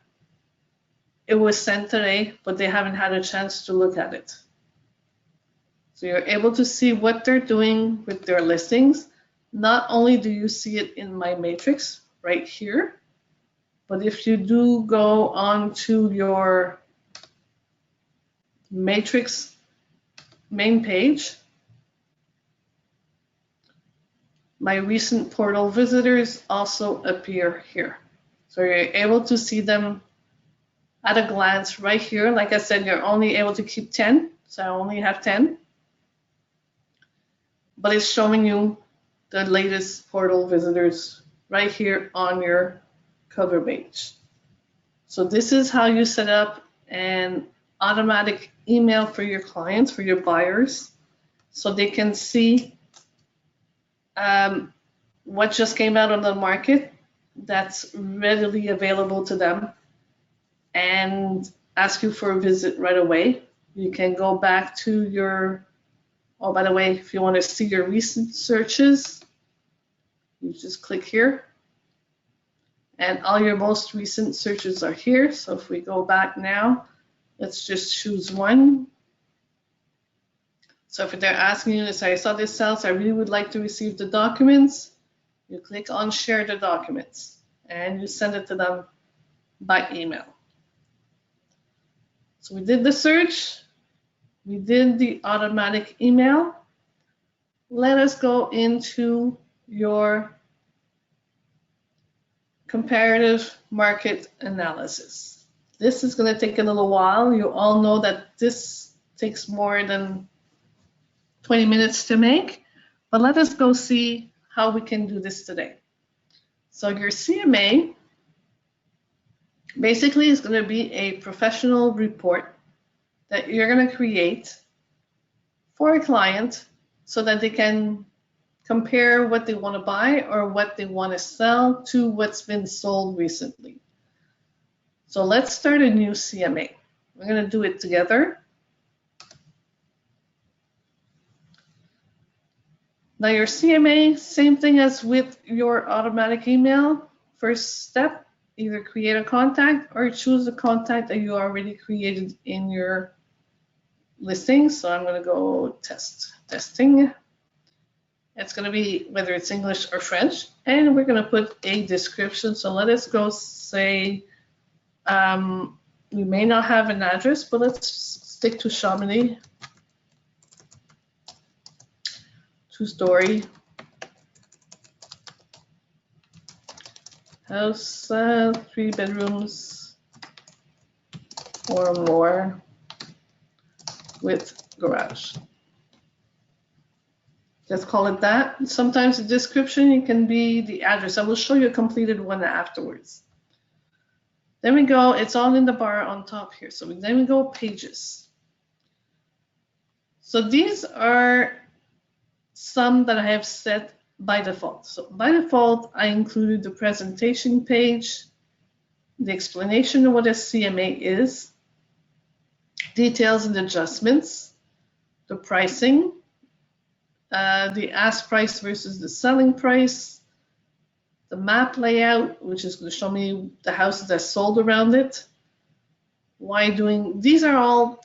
it was sent today, but they haven't had a chance to look at it. So you're able to see what they're doing with their listings. Not only do you see it in my matrix right here, but if you do go on to your matrix main page, my recent portal visitors also appear here. So you're able to see them at a glance right here. Like I said, you're only able to keep 10, so I only have 10. But it's showing you the latest portal visitors right here on your cover page. So this is how you set up an automatic email for your clients, for your buyers, so they can see what just came out on the market that's readily available to them and ask you for a visit right away. You can go back to your, oh, by the way, if you want to see your recent searches, you just click here and all your most recent searches are here. So if we go back now, let's just choose one. So if they're asking you to say, I saw this house, I really would like to receive the documents, you click on share the documents and you send it to them by email. So we did the search, we did the automatic email. Let us go into your comparative market analysis. This is going to take a little while. You all know that this takes more than 20 minutes to make, but let us go see how we can do this today. So your CMA basically is going to be a professional report that you're going to create for a client so that they can compare what they want to buy or what they want to sell to what's been sold recently. So let's start a new CMA. We're going to do it together. Now your CMA, same thing as with your automatic email. First step, either create a contact or choose a contact that you already created in your listing. So I'm going to go testing. It's going to be whether it's English or French, and we're going to put a description. So let us go say, we may not have an address, but let's stick to Chamonix. 2-story house, 3 bedrooms or more with garage. Let's call it that. Sometimes the description can be the address. I will show you a completed one afterwards. Then we go, it's all in the bar on top here. So then we go pages. So these are some that I have set by default. So by default, I included the presentation page, the explanation of what a CMA is, details and adjustments, the pricing, the ask price versus the selling price, the map layout, which is going to show me the houses that sold around it. Why doing, these are all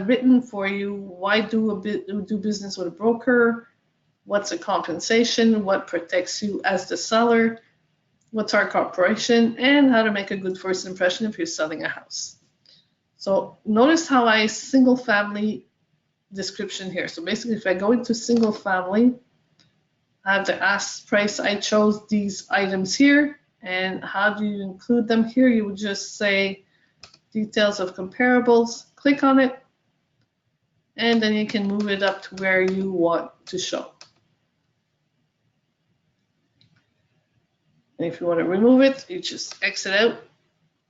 written for you. Why do business with a broker? What's a compensation? What protects you as the seller? What's our corporation? And how to make a good first impression if you're selling a house. So notice how I single family description here. So basically, if I go into single family, I have the ask price. I chose these items here. And how do you include them here? You would just say details of comparables, click on it, and then you can move it up to where you want to show. And if you want to remove it, you just exit out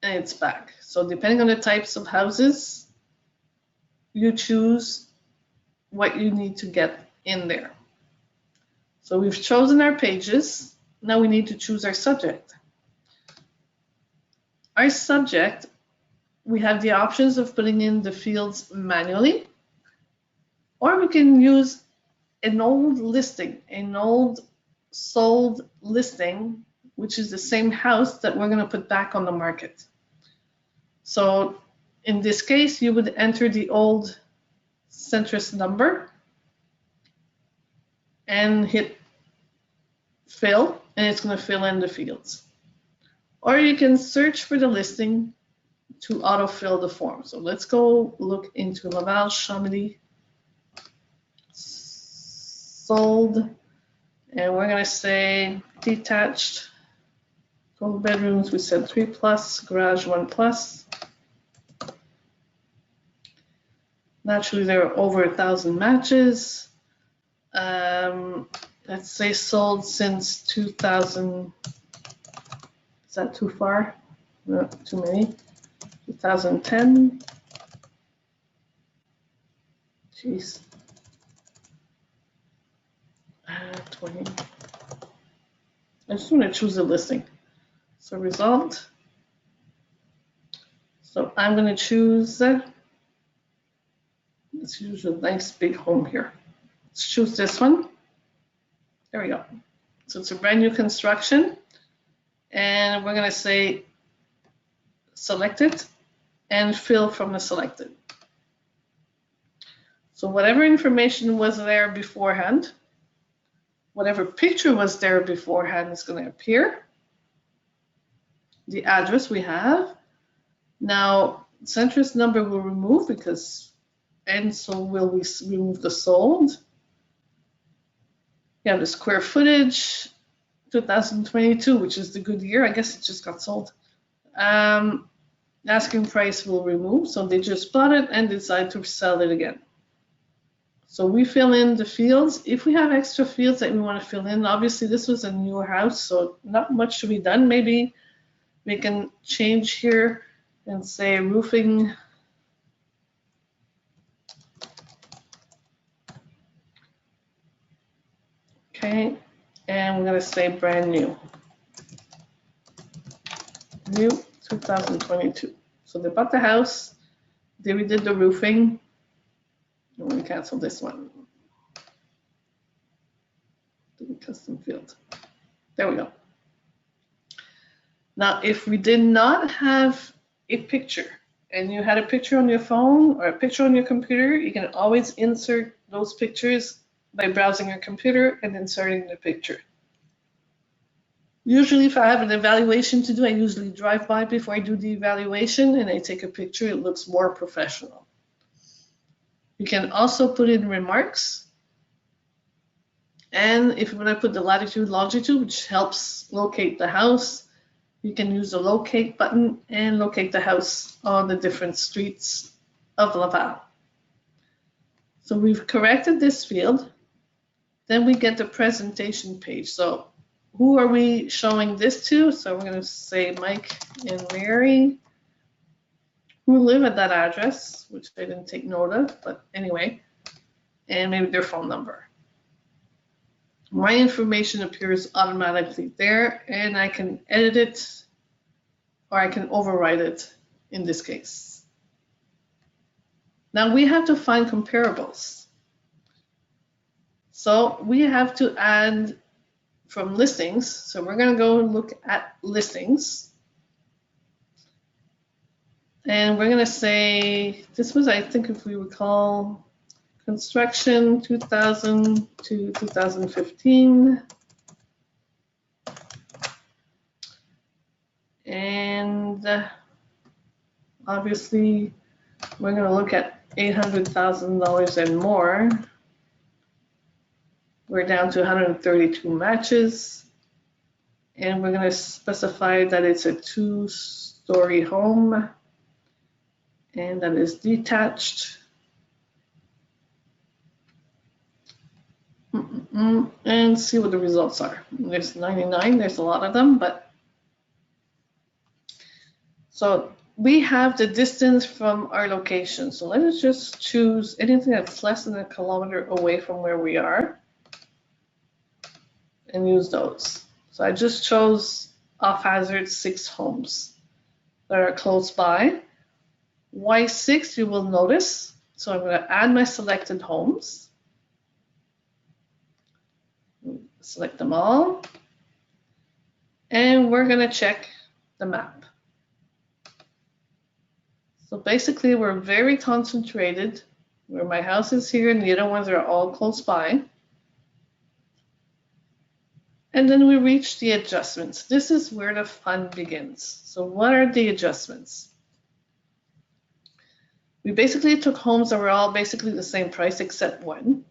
and it's back. So depending on the types of houses, you choose what you need to get in there. So we've chosen our pages. Now we need to choose our subject. Our subject, we have the options of putting in the fields manually, or we can use an old listing, an old sold listing, which is the same house that we're going to put back on the market. So in this case, you would enter the old Centris number and hit fill, and it's going to fill in the fields. Or you can search for the listing to autofill the form. So let's go look into Laval, Chamonix, sold, and we're going to say detached, 12 bedrooms. We said 3+, garage 1+. Naturally, there are over 1,000 matches. Let's say sold since 2000. Is that too far? No, too many. 2010. Jeez. 20. I just want to choose a listing. So result. So I'm going to choose. Let's use a nice big home here. Let's choose this one. There we go. So it's a brand new construction. And we're going to say selected and fill from the selected. So whatever information was there beforehand, whatever picture was there beforehand is going to appear. The address we have. Now, Centris number will remove because, and so will we remove the sold. You have the square footage, 2022, which is the good year. I guess it just got sold. Asking price will remove, so they just bought it and decide to sell it again. So we fill in the fields. If we have extra fields that we want to fill in, obviously this was a newer house, so not much should be done. Maybe we can change here and say roofing. Okay, and we're going to say brand new. New 2022. So they bought the house, they redid the roofing. I'm going to cancel this one. field. There we go. Now, if we did not have a picture, and you had a picture on your phone or a picture on your computer, you can always insert those pictures by browsing your computer and inserting the picture. Usually if I have an evaluation to do, I usually drive by before I do the evaluation and I take a picture. It looks more professional. You can also put in remarks. And if you want to put the latitude, longitude, which helps locate the house, you can use the locate button and locate the house on the different streets of Laval. So we've corrected this field. Then we get the presentation page. So who are we showing this to? So we're going to say Mike and Mary, who live at that address, which I didn't take note of, but anyway, and maybe their phone number. My information appears automatically there, and I can edit it, or I can override it in this case. Now we have to find comparables. So we have to add from listings. So we're going to go look at listings. And we're going to say, this was, I think, if we recall, construction 2000 to 2015. And obviously, we're going to look at $800,000 and more. We're down to 132 matches. And we're going to specify that it's a 2-story home. And that is detached. And see what the results are. There's 99, there's a lot of them, but so we have the distance from our location. So let us just choose anything that's less than a kilometer away from where we are and use those. So I just chose off-hazard 6 homes that are close by. Why 6, you will notice. So I'm going to add my selected homes. Select them all. And we're going to check the map. So basically, we're very concentrated where my house is here and the other ones are all close by. And then we reach the adjustments. This is where the fun begins. So what are the adjustments? We basically took homes that were all basically the same price except one.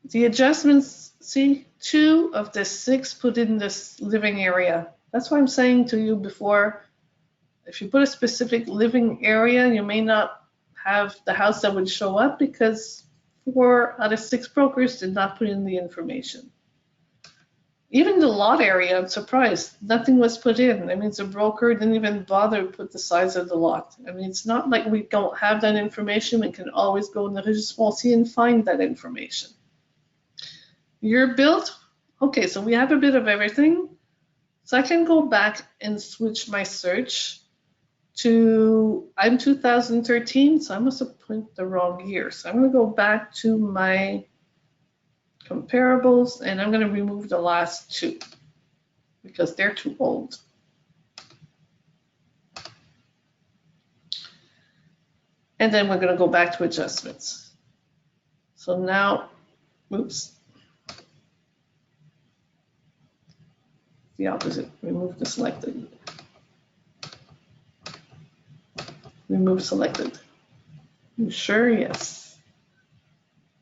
The adjustments, see, 2 of the 6 put in this living area. That's why I'm saying to you before, if you put a specific living area, you may not have the house that would show up because 4 out of 6 brokers did not put in the information. Even the lot area, I'm surprised, nothing was put in. That means the broker didn't even bother to put the size of the lot. I mean, it's not like we don't have that information. We can always go in the Registre Foncier and find that information. Your built, okay, so we have a bit of everything. So I can go back and switch my search to, I'm 2013, so I must have put the wrong year. So I'm going to go back to my comparables and I'm going to remove the last 2 because they're too old. And then we're going to go back to adjustments. So now, oops. The opposite, remove the selected. Remove selected. You sure? Yes.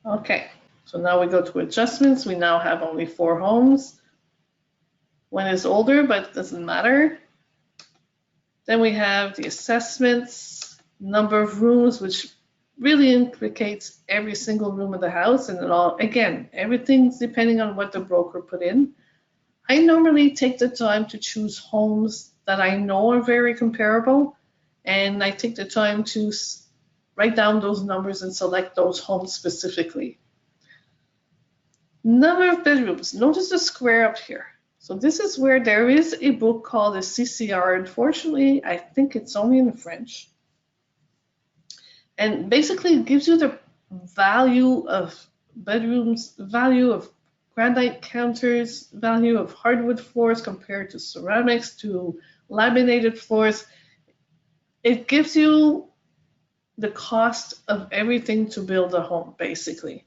Okay, so now we go to adjustments. We now have only 4 homes. One is older, but it doesn't matter. Then we have the assessments, number of rooms, which really implicates every single room of the house. And it all, again, everything's depending on what the broker put in. I normally take the time to choose homes that I know are very comparable, and I take the time to write down those numbers and select those homes specifically. Number of bedrooms. Notice the square up here. So this is where there is a book called a CCR. Unfortunately, I think it's only in French. And basically it gives you the value of bedrooms, value of granite counters, value of hardwood floors compared to ceramics, to laminated floors. It gives you the cost of everything to build a home, basically.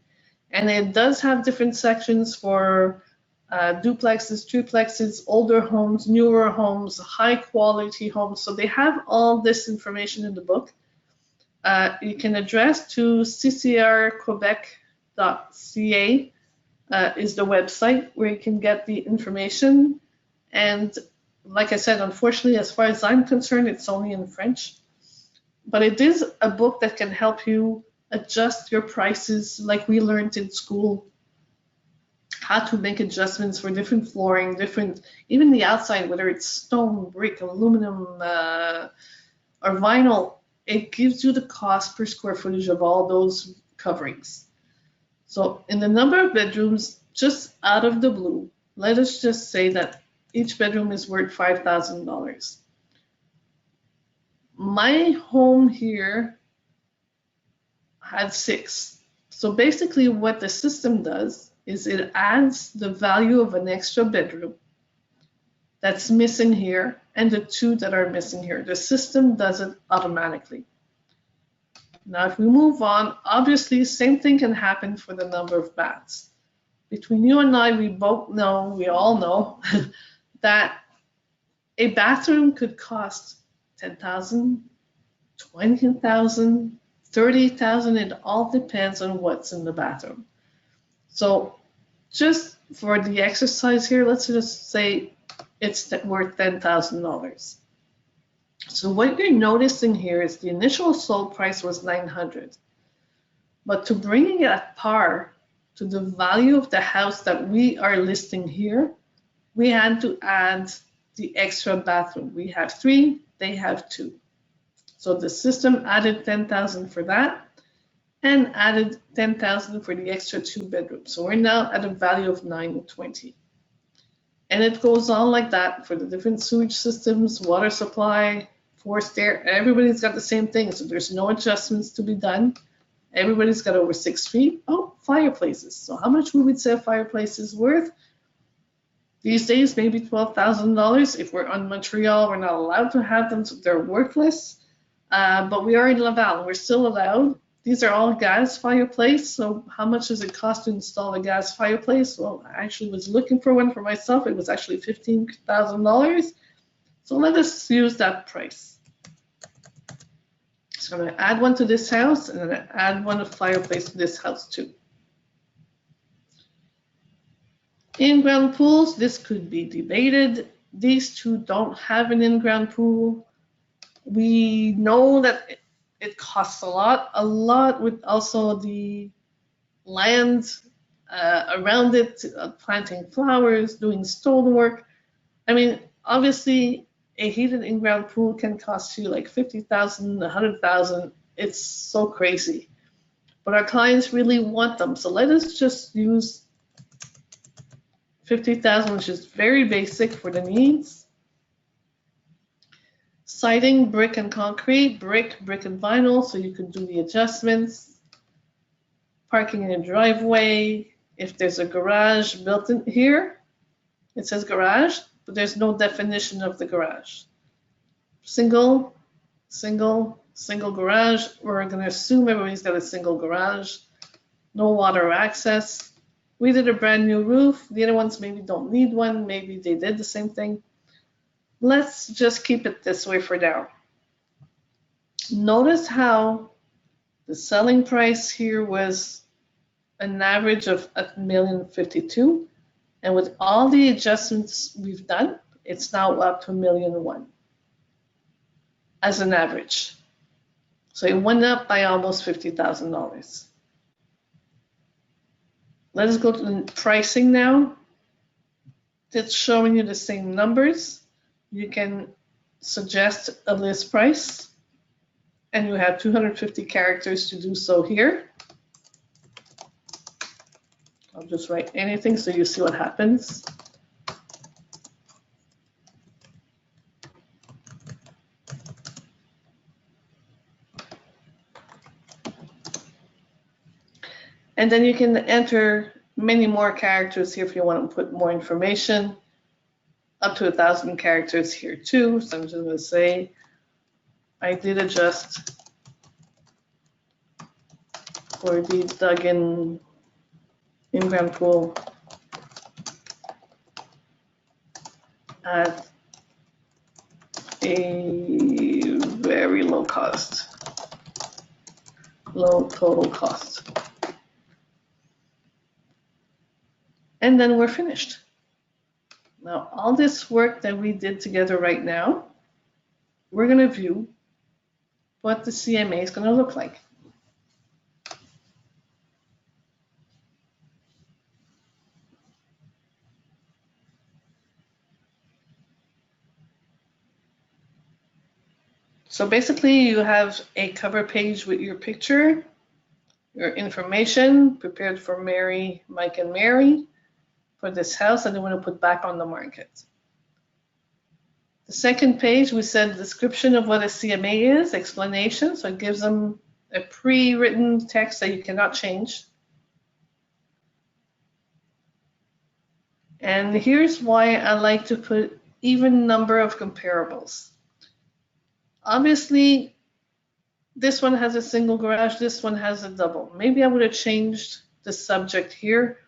And it does have different sections for duplexes, triplexes, older homes, newer homes, high quality homes. So they have all this information in the book. You can address to ccrquebec.ca is the website where you can get the information. And like I said, unfortunately, as far as I'm concerned, it's only in French. But it is a book that can help you adjust your prices like we learned in school, how to make adjustments for different flooring, different, even the outside, whether it's stone, brick, aluminum, or vinyl. It gives you the cost per square footage of all those coverings. So in the number of bedrooms, just out of the blue, let us just say that each bedroom is worth $5,000. My home here had 6. So basically what the system does is it adds the value of an extra bedroom that's missing here and the 2 that are missing here. The system does it automatically. Now if we move on, obviously same thing can happen for the number of baths. Between you and I, we all know that a bathroom could cost $10,000, $20,000, $30,000. It all depends on what's in the bathroom. So just for the exercise here, let's just say it's worth $10,000. So what you're noticing here is the initial sold price was $900, but to bring it at par to the value of the house that we are listing here, we had to add the extra bathroom. We have 3, they have 2. So the system added $10,000 for that and added $10,000 for the extra 2 bedrooms. So we're now at a value of $920. And it goes on like that for the different sewage systems, water supply, forced air. Everybody's got the same thing, so there's no adjustments to be done. Everybody's got over 6 feet. Oh, fireplaces. So how much would we say a fireplace is worth? These days, maybe $12,000. If we're on Montreal, we're not allowed to have them, so they're worthless. But we are in Laval, we're still allowed. These are all gas fireplace, so how much does it cost to install a gas fireplace? Well, I actually was looking for one for myself. It was actually $15,000. So let us use that price. So I'm going to add one to this house, and then add one of fireplace to this house too. In-ground pools, this could be debated. These 2 don't have an in-ground pool. We know that it costs a lot with also the land around it, planting flowers, doing stonework. I mean, obviously, a heated in-ground pool can cost you like $50,000, $100,000. It's so crazy. But our clients really want them. So let us just use $50,000, which is very basic for the needs. Siding, brick and concrete, brick and vinyl, so you can do the adjustments. Parking in a driveway. If there's a garage built in here, it says garage, but there's no definition of the garage. Single garage. We're going to assume everybody's got a single garage. No water access. We did a brand new roof. The other ones maybe don't need one. Maybe they did the same thing. Let's just keep it this way for now. Notice how the selling price here was an average of $1,052,000, and with all the adjustments we've done, it's now up to $1,001,000 as an average. So it went up by almost $50,000. Let us go to the pricing now. It's showing you the same numbers. You can suggest a list price, and you have 250 characters to do so here. I'll just write anything so you see what happens. And then you can enter many more characters here if you want to put more information. Up to 1,000 characters here too. So I'm just going to say I did adjust for the dug-in in-ground pool at a very low cost, low total cost. And then we're finished. Now, all this work that we did together right now, we're going to view what the CMA is going to look like. So basically, you have a cover page with your picture, your information, prepared for Mary, Mike, and Mary for this house that they want to put back on the market. The second page, we said description of what a CMA is, explanation, so it gives them a pre-written text that you cannot change. And here's why I like to put even number of comparables. Obviously, this one has a single garage, this one has a double. Maybe I would have changed the subject here.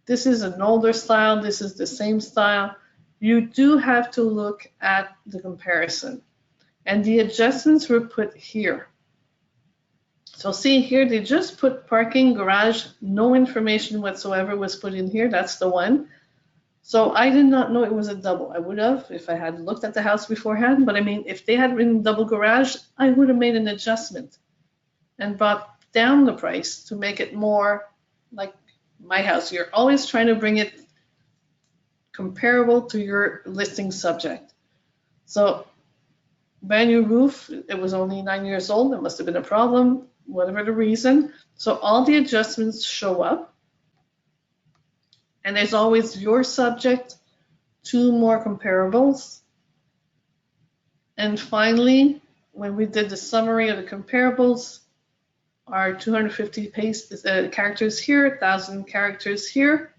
This is an older style, this is the same style. You do have to look at the comparison. And the adjustments were put here. So see here, they just put parking, garage, no information whatsoever was put in here, that's the one. So I did not know it was a double. I would have if I had looked at the house beforehand, but I mean, if they had written double garage, I would have made an adjustment and brought down the price to make it more like my house. You're always trying to bring it comparable to your listing subject. So brand new roof, it was only 9 years old. There must have been a problem, whatever the reason. So all the adjustments show up. And there's always your subject, 2 more comparables. And finally, when we did the summary of the comparables, our 250 characters here, 1,000 characters here.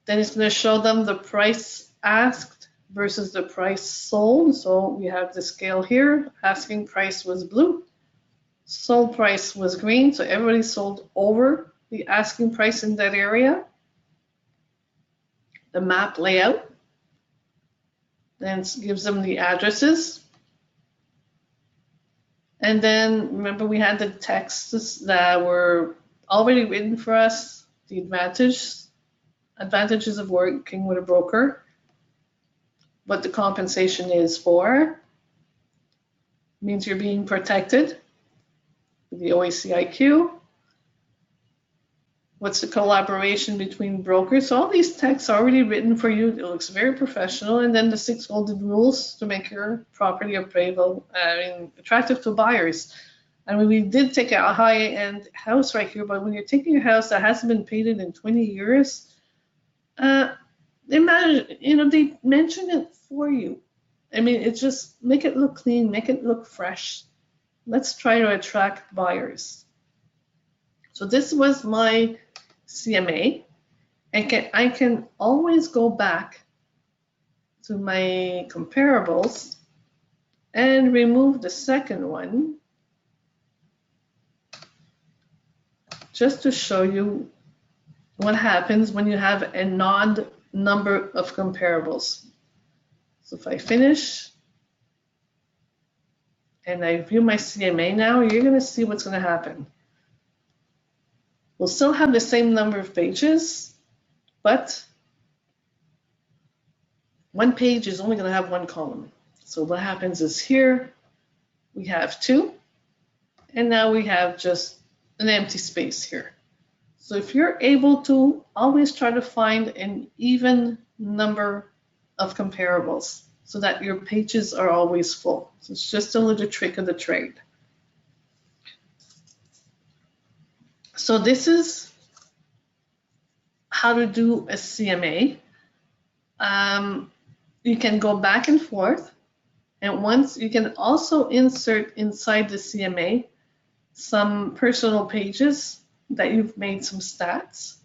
Then it's going to show them the price asked versus the price sold. So we have the scale here. Asking price was blue. Sold price was green. So everybody sold over the asking price in that area. The map layout. Then it gives them the addresses. And then remember we had the texts that were already written for us, the advantages of working with a broker, what the compensation is for, means you're being protected, the OACIQ, what's the collaboration between brokers. So all these texts are already written for you. It looks very professional. And then the 6 golden rules to make your property attractive to buyers. I mean, we did take a high-end house right here, but when you're taking a house that hasn't been painted in 20 years, they mention it for you. I mean, it just make it look clean, make it look fresh. Let's try to attract buyers. So this was my CMA. I can always go back to my comparables and remove the second one just to show you what happens when you have an odd number of comparables. So if I finish and I view my CMA now, you're going to see what's going to happen. We'll still have the same number of pages, but one page is only going to have 1 column. So what happens is here we have 2, and now we have just an empty space here. So if you're able to always try to find an even number of comparables so that your pages are always full. So it's just a little trick of the trade. So this is how to do a CMA. You can go back and forth, and once you can also insert inside the CMA some personal pages that you've made some stats,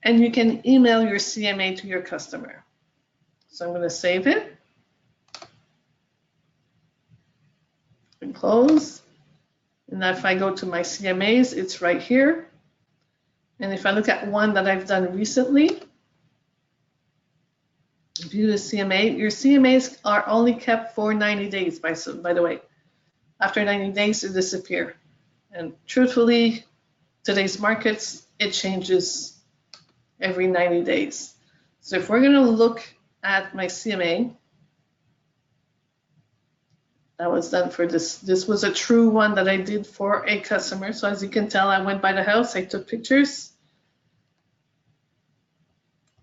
and you can email your CMA to your customer. So I'm going to save it and close. And now if I go to my CMAs, it's right here. And if I look at one that I've done recently, view the CMA, your CMAs are only kept for 90 days, by the way. After 90 days, they disappear. And truthfully, today's markets, it changes every 90 days. So if we're going to look at my CMA, that was done for this. This was a true one that I did for a customer. So as you can tell, I went by the house, I took pictures.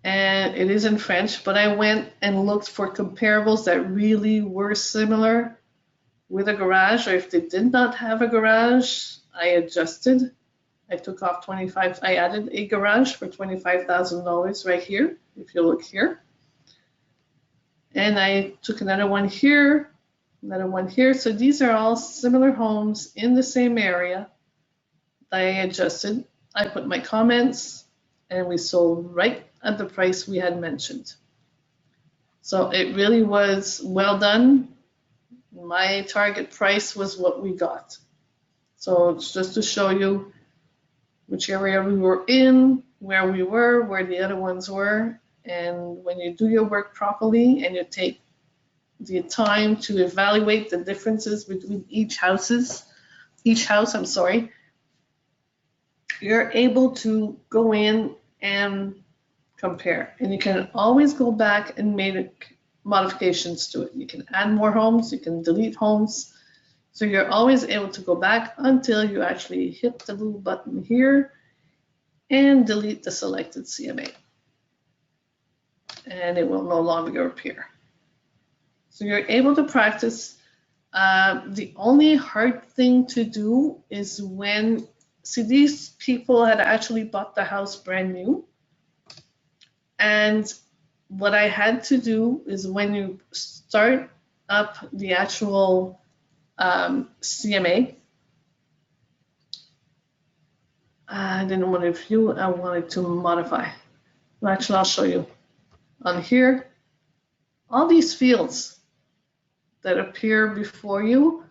And it is in French, but I went and looked for comparables that really were similar with a garage, or if they did not have a garage, I adjusted. I took off 25, I added a garage for $25,000 right here, if you look here. And I took another one here, another one here. So these are all similar homes in the same area that I adjusted. I put my comments, and we sold right at the price we had mentioned. So it really was well done. My target price was what we got. So it's just to show you which area we were in, where we were, where the other ones were. And when you do your work properly and you take the time to evaluate the differences between each house, you're able to go in and compare. And you can always go back and make modifications to it. You can add more homes, you can delete homes. So you're always able to go back until you actually hit the little button here and delete the selected CMA. And it will no longer appear. So you're able to practice. The only hard thing to do is when, see, these people had actually bought the house brand new. And what I had to do is when you start up the actual CMA, I didn't want to view, I wanted to modify. Well, actually, I'll show you. On here, all these fields that appear before you,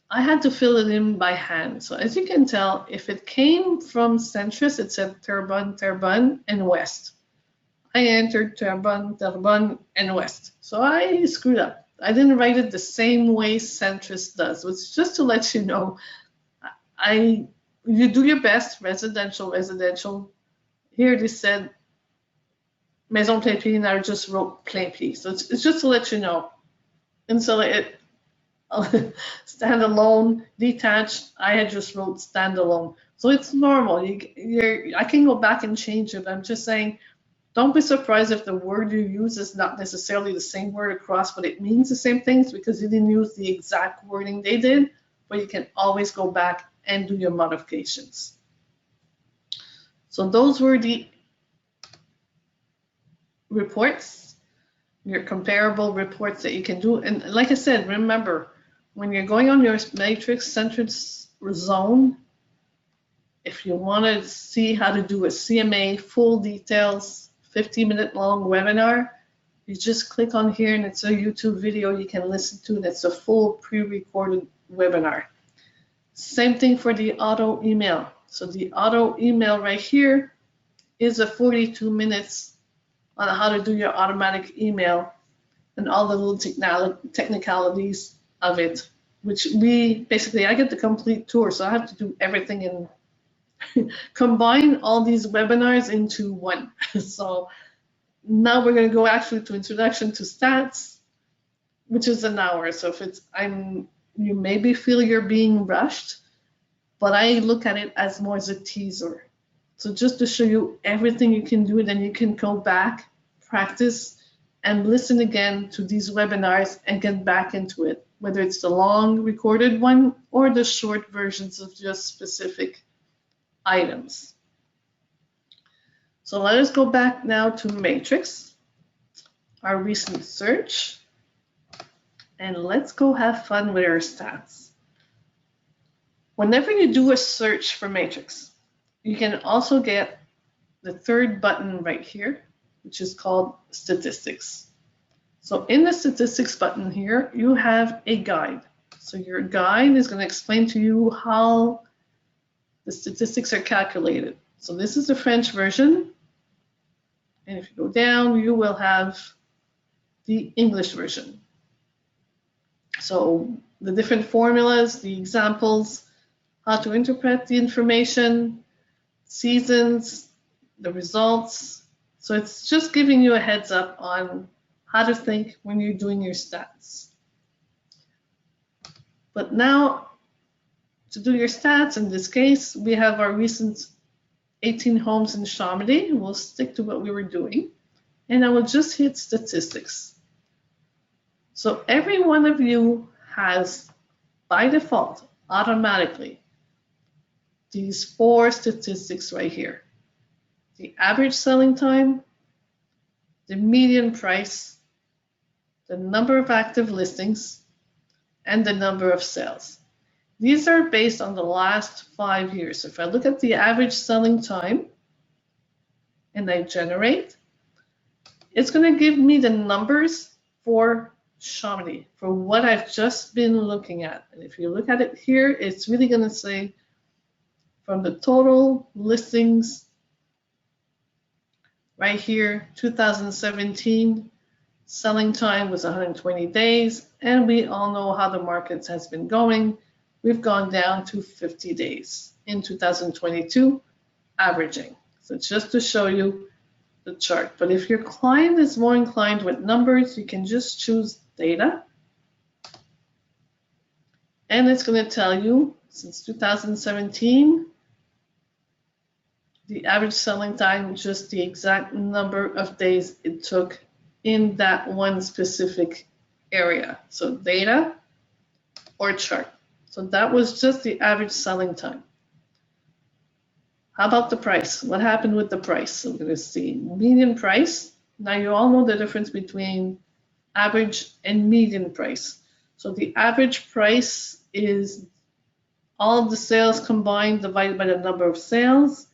I had to fill it in by hand. So as you can tell, if it came from Centris, it said Terrebonne, Terrebonne, and West. I entered Terrebonne, Terrebonne, and West. So I screwed up. I didn't write it the same way Centris does. It's just to let you know, you do your best, residential. Here they said Maison Plein Pied, and I just wrote Plein Pied. So it's just to let you know. And so it standalone, detached, I had just wrote standalone. So it's normal. I can go back and change it. I'm just saying, don't be surprised if the word you use is not necessarily the same word across, but it means the same things because you didn't use the exact wording they did, but you can always go back and do your modifications. So those were the reports, your comparable reports that you can do. And like I said, remember, when you're going on your matrix Centris zone, if you want to see how to do a CMA, full details, 15-minute long webinar, you just click on here and it's a YouTube video you can listen to, and it's a full pre-recorded webinar. Same thing for the auto email. So the auto email right here is a 42 minutes on how to do your automatic email and all the little technicalities of it, which I get the complete tour, so I have to do everything in combine all these webinars into one. So now we're going to go actually to introduction to stats, which is an hour. So if you maybe feel you're being rushed, but I look at it as more as a teaser. So just to show you everything you can do, and then you can go back, practice, and listen again to these webinars and get back into it, whether it's the long recorded one or the short versions of just specific items. So let us go back now to Matrix, our recent search, and let's go have fun with our stats. Whenever you do a search for Matrix, you can also get the third button right here, which is called statistics. So in the statistics button here, you have a guide. So your guide is going to explain to you how the statistics are calculated. So this is the French version. And if you go down, you will have the English version. So the different formulas, the examples, how to interpret the information, seasons, the results. So it's just giving you a heads up on how to think when you're doing your stats. But now, to do your stats, in this case, we have our recent 18 homes in Chamonix. We'll stick to what we were doing. And I will just hit statistics. So every one of you has, by default, automatically, these 4 statistics right here. The average selling time, the median price, the number of active listings, and the number of sales. These are based on the last 5 years. So if I look at the average selling time and I generate, it's going to give me the numbers for Chamonix, for what I've just been looking at. And if you look at it here, it's really going to say from the total listings right here, 2017, selling time was 120 days, and we all know how the market has been going. We've gone down to 50 days in 2022, averaging. So it's just to show you the chart. But if your client is more inclined with numbers, you can just choose data. And it's going to tell you, since 2017, the average selling time, just the exact number of days it took in that one specific area. So data or chart. So that was just the average selling time. How about the price? What happened with the price? So we're going to see median price. Now you all know the difference between average and median price. So the average price is all of the sales combined divided by the number of sales,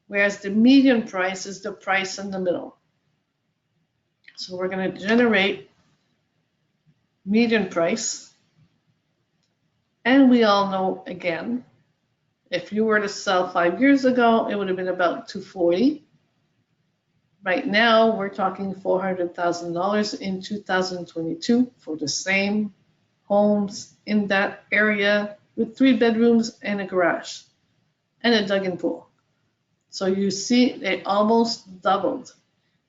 whereas the median price is the price in the middle. So we're going to generate median price. And we all know, again, if you were to sell 5 years ago, it would have been about $240. Right now, we're talking $400,000 in 2022 for the same homes in that area with 3 bedrooms and a garage and a dug-in pool. So you see it almost doubled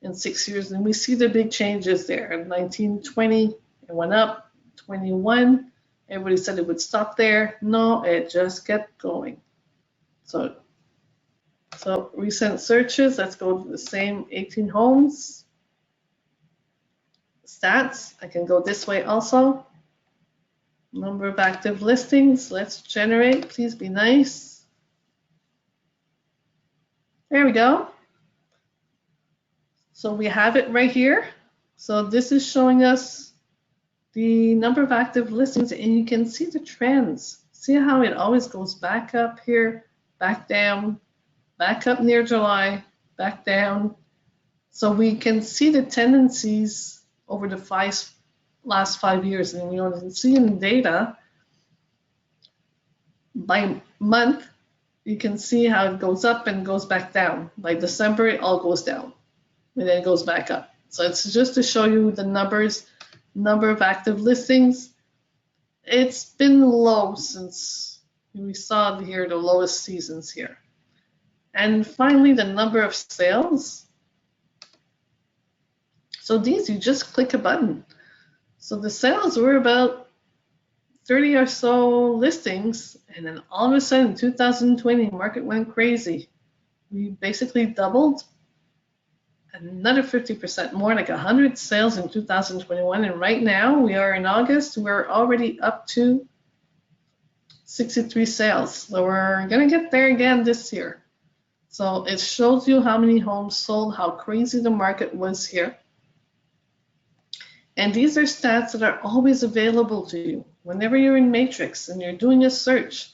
in 6 years, and we see the big changes there. In 1920, it went up. 21, everybody said it would stop there. No, it just kept going. So recent searches, let's go to the same 18 homes. Stats, I can go this way also. Number of active listings, let's generate, please be nice. There we go. So we have it right here. So this is showing us the number of active listings, and you can see the trends. See how it always goes back up here, back down, back up near July, back down. So we can see the tendencies over the last 5 years, and we can see in data by month. You can see how it goes up and goes back down. By December, it all goes down, and then it goes back up. So it's just to show you the numbers, number of active listings. It's been low since we saw here the lowest seasons here. And finally, the number of sales. So these, you just click a button. So the sales were about 30 or so listings, and then all of a sudden, 2020, market went crazy. We basically doubled, another 50% more, like 100 sales in 2021, and right now, we are in August, we're already up to 63 sales. So we're gonna get there again this year. So it shows you how many homes sold, how crazy the market was here. And these are stats that are always available to you. Whenever you're in Matrix and you're doing a search,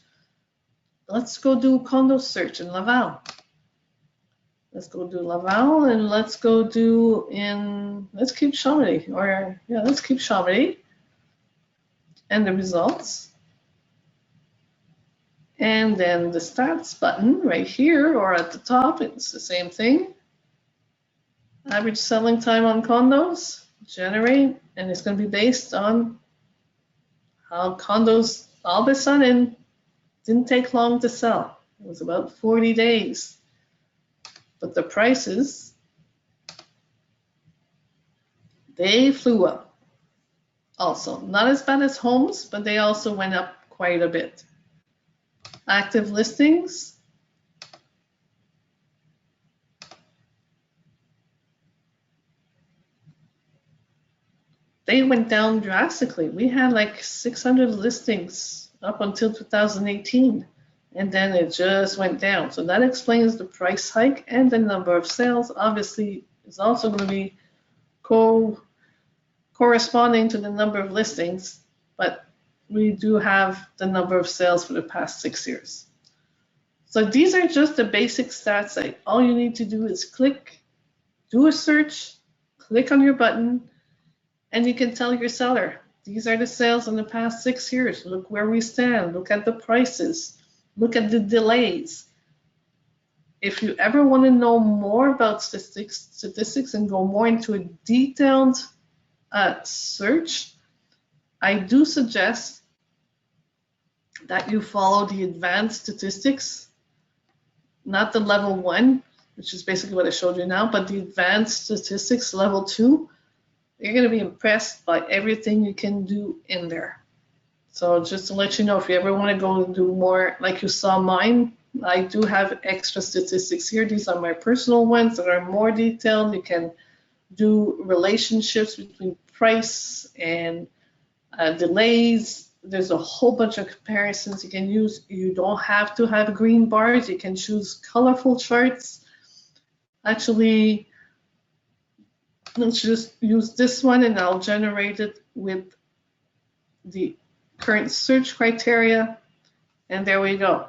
let's go do condo search in Laval. Let's go do Laval, and let's go do let's keep Chamonix, or yeah, let's keep Chamonix. And the results. And then the stats button right here or at the top, it's the same thing. Average selling time on condos, generate, and it's going to be based on how condos all of a sudden didn't take long to sell. It was about 40 days. But the prices, they flew up also. Not as bad as homes, but they also went up quite a bit. Active listings, they went down drastically. We had like 600 listings up until 2018, and then it just went down. So that explains the price hike, and the number of sales obviously is also going to be corresponding to the number of listings, but we do have the number of sales for the past 6 years. So these are just the basic stats. That all you need to do is click, do a search, click on your button, and you can tell your seller, these are the sales in the past 6 years. Look where we stand. Look at the prices. Look at the delays. If you ever want to know more about statistics and go more into a detailed search, I do suggest that you follow the advanced statistics, not the level 1, which is basically what I showed you now, but the advanced statistics level 2. You're going to be impressed by everything you can do in there. So just to let you know, if you ever want to go and do more, like you saw mine, I do have extra statistics here. These are my personal ones that are more detailed. You can do relationships between price and delays. There's a whole bunch of comparisons you can use. You don't have to have green bars. You can choose colorful charts. Actually, let's just use this one, and I'll generate it with the current search criteria. And there we go.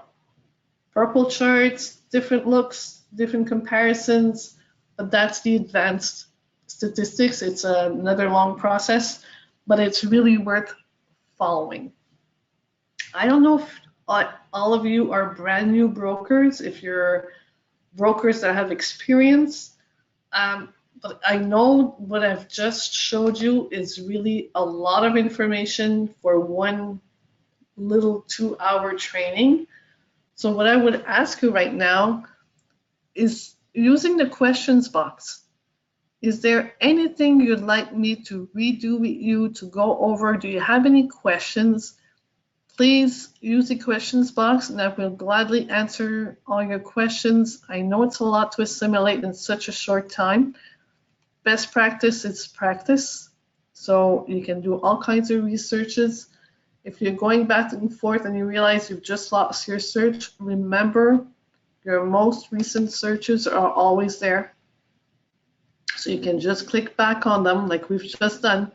Purple charts, different looks, different comparisons, but that's the advanced statistics. It's another long process, but it's really worth following. I don't know if all of you are brand new brokers, if you're brokers that have experience, but I know what I've just showed you is really a lot of information for one little 2-hour training. So what I would ask you right now is, using the questions box, is there anything you'd like me to redo with you, to go over? Do you have any questions? Please use the questions box, and I will gladly answer all your questions. I know it's a lot to assimilate in such a short time. Best practice is practice. So you can do all kinds of researches. If you're going back and forth and you realize you've just lost your search, remember your most recent searches are always there. So you can just click back on them like we've just done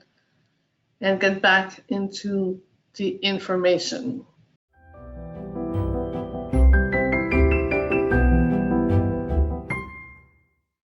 and get back into the information.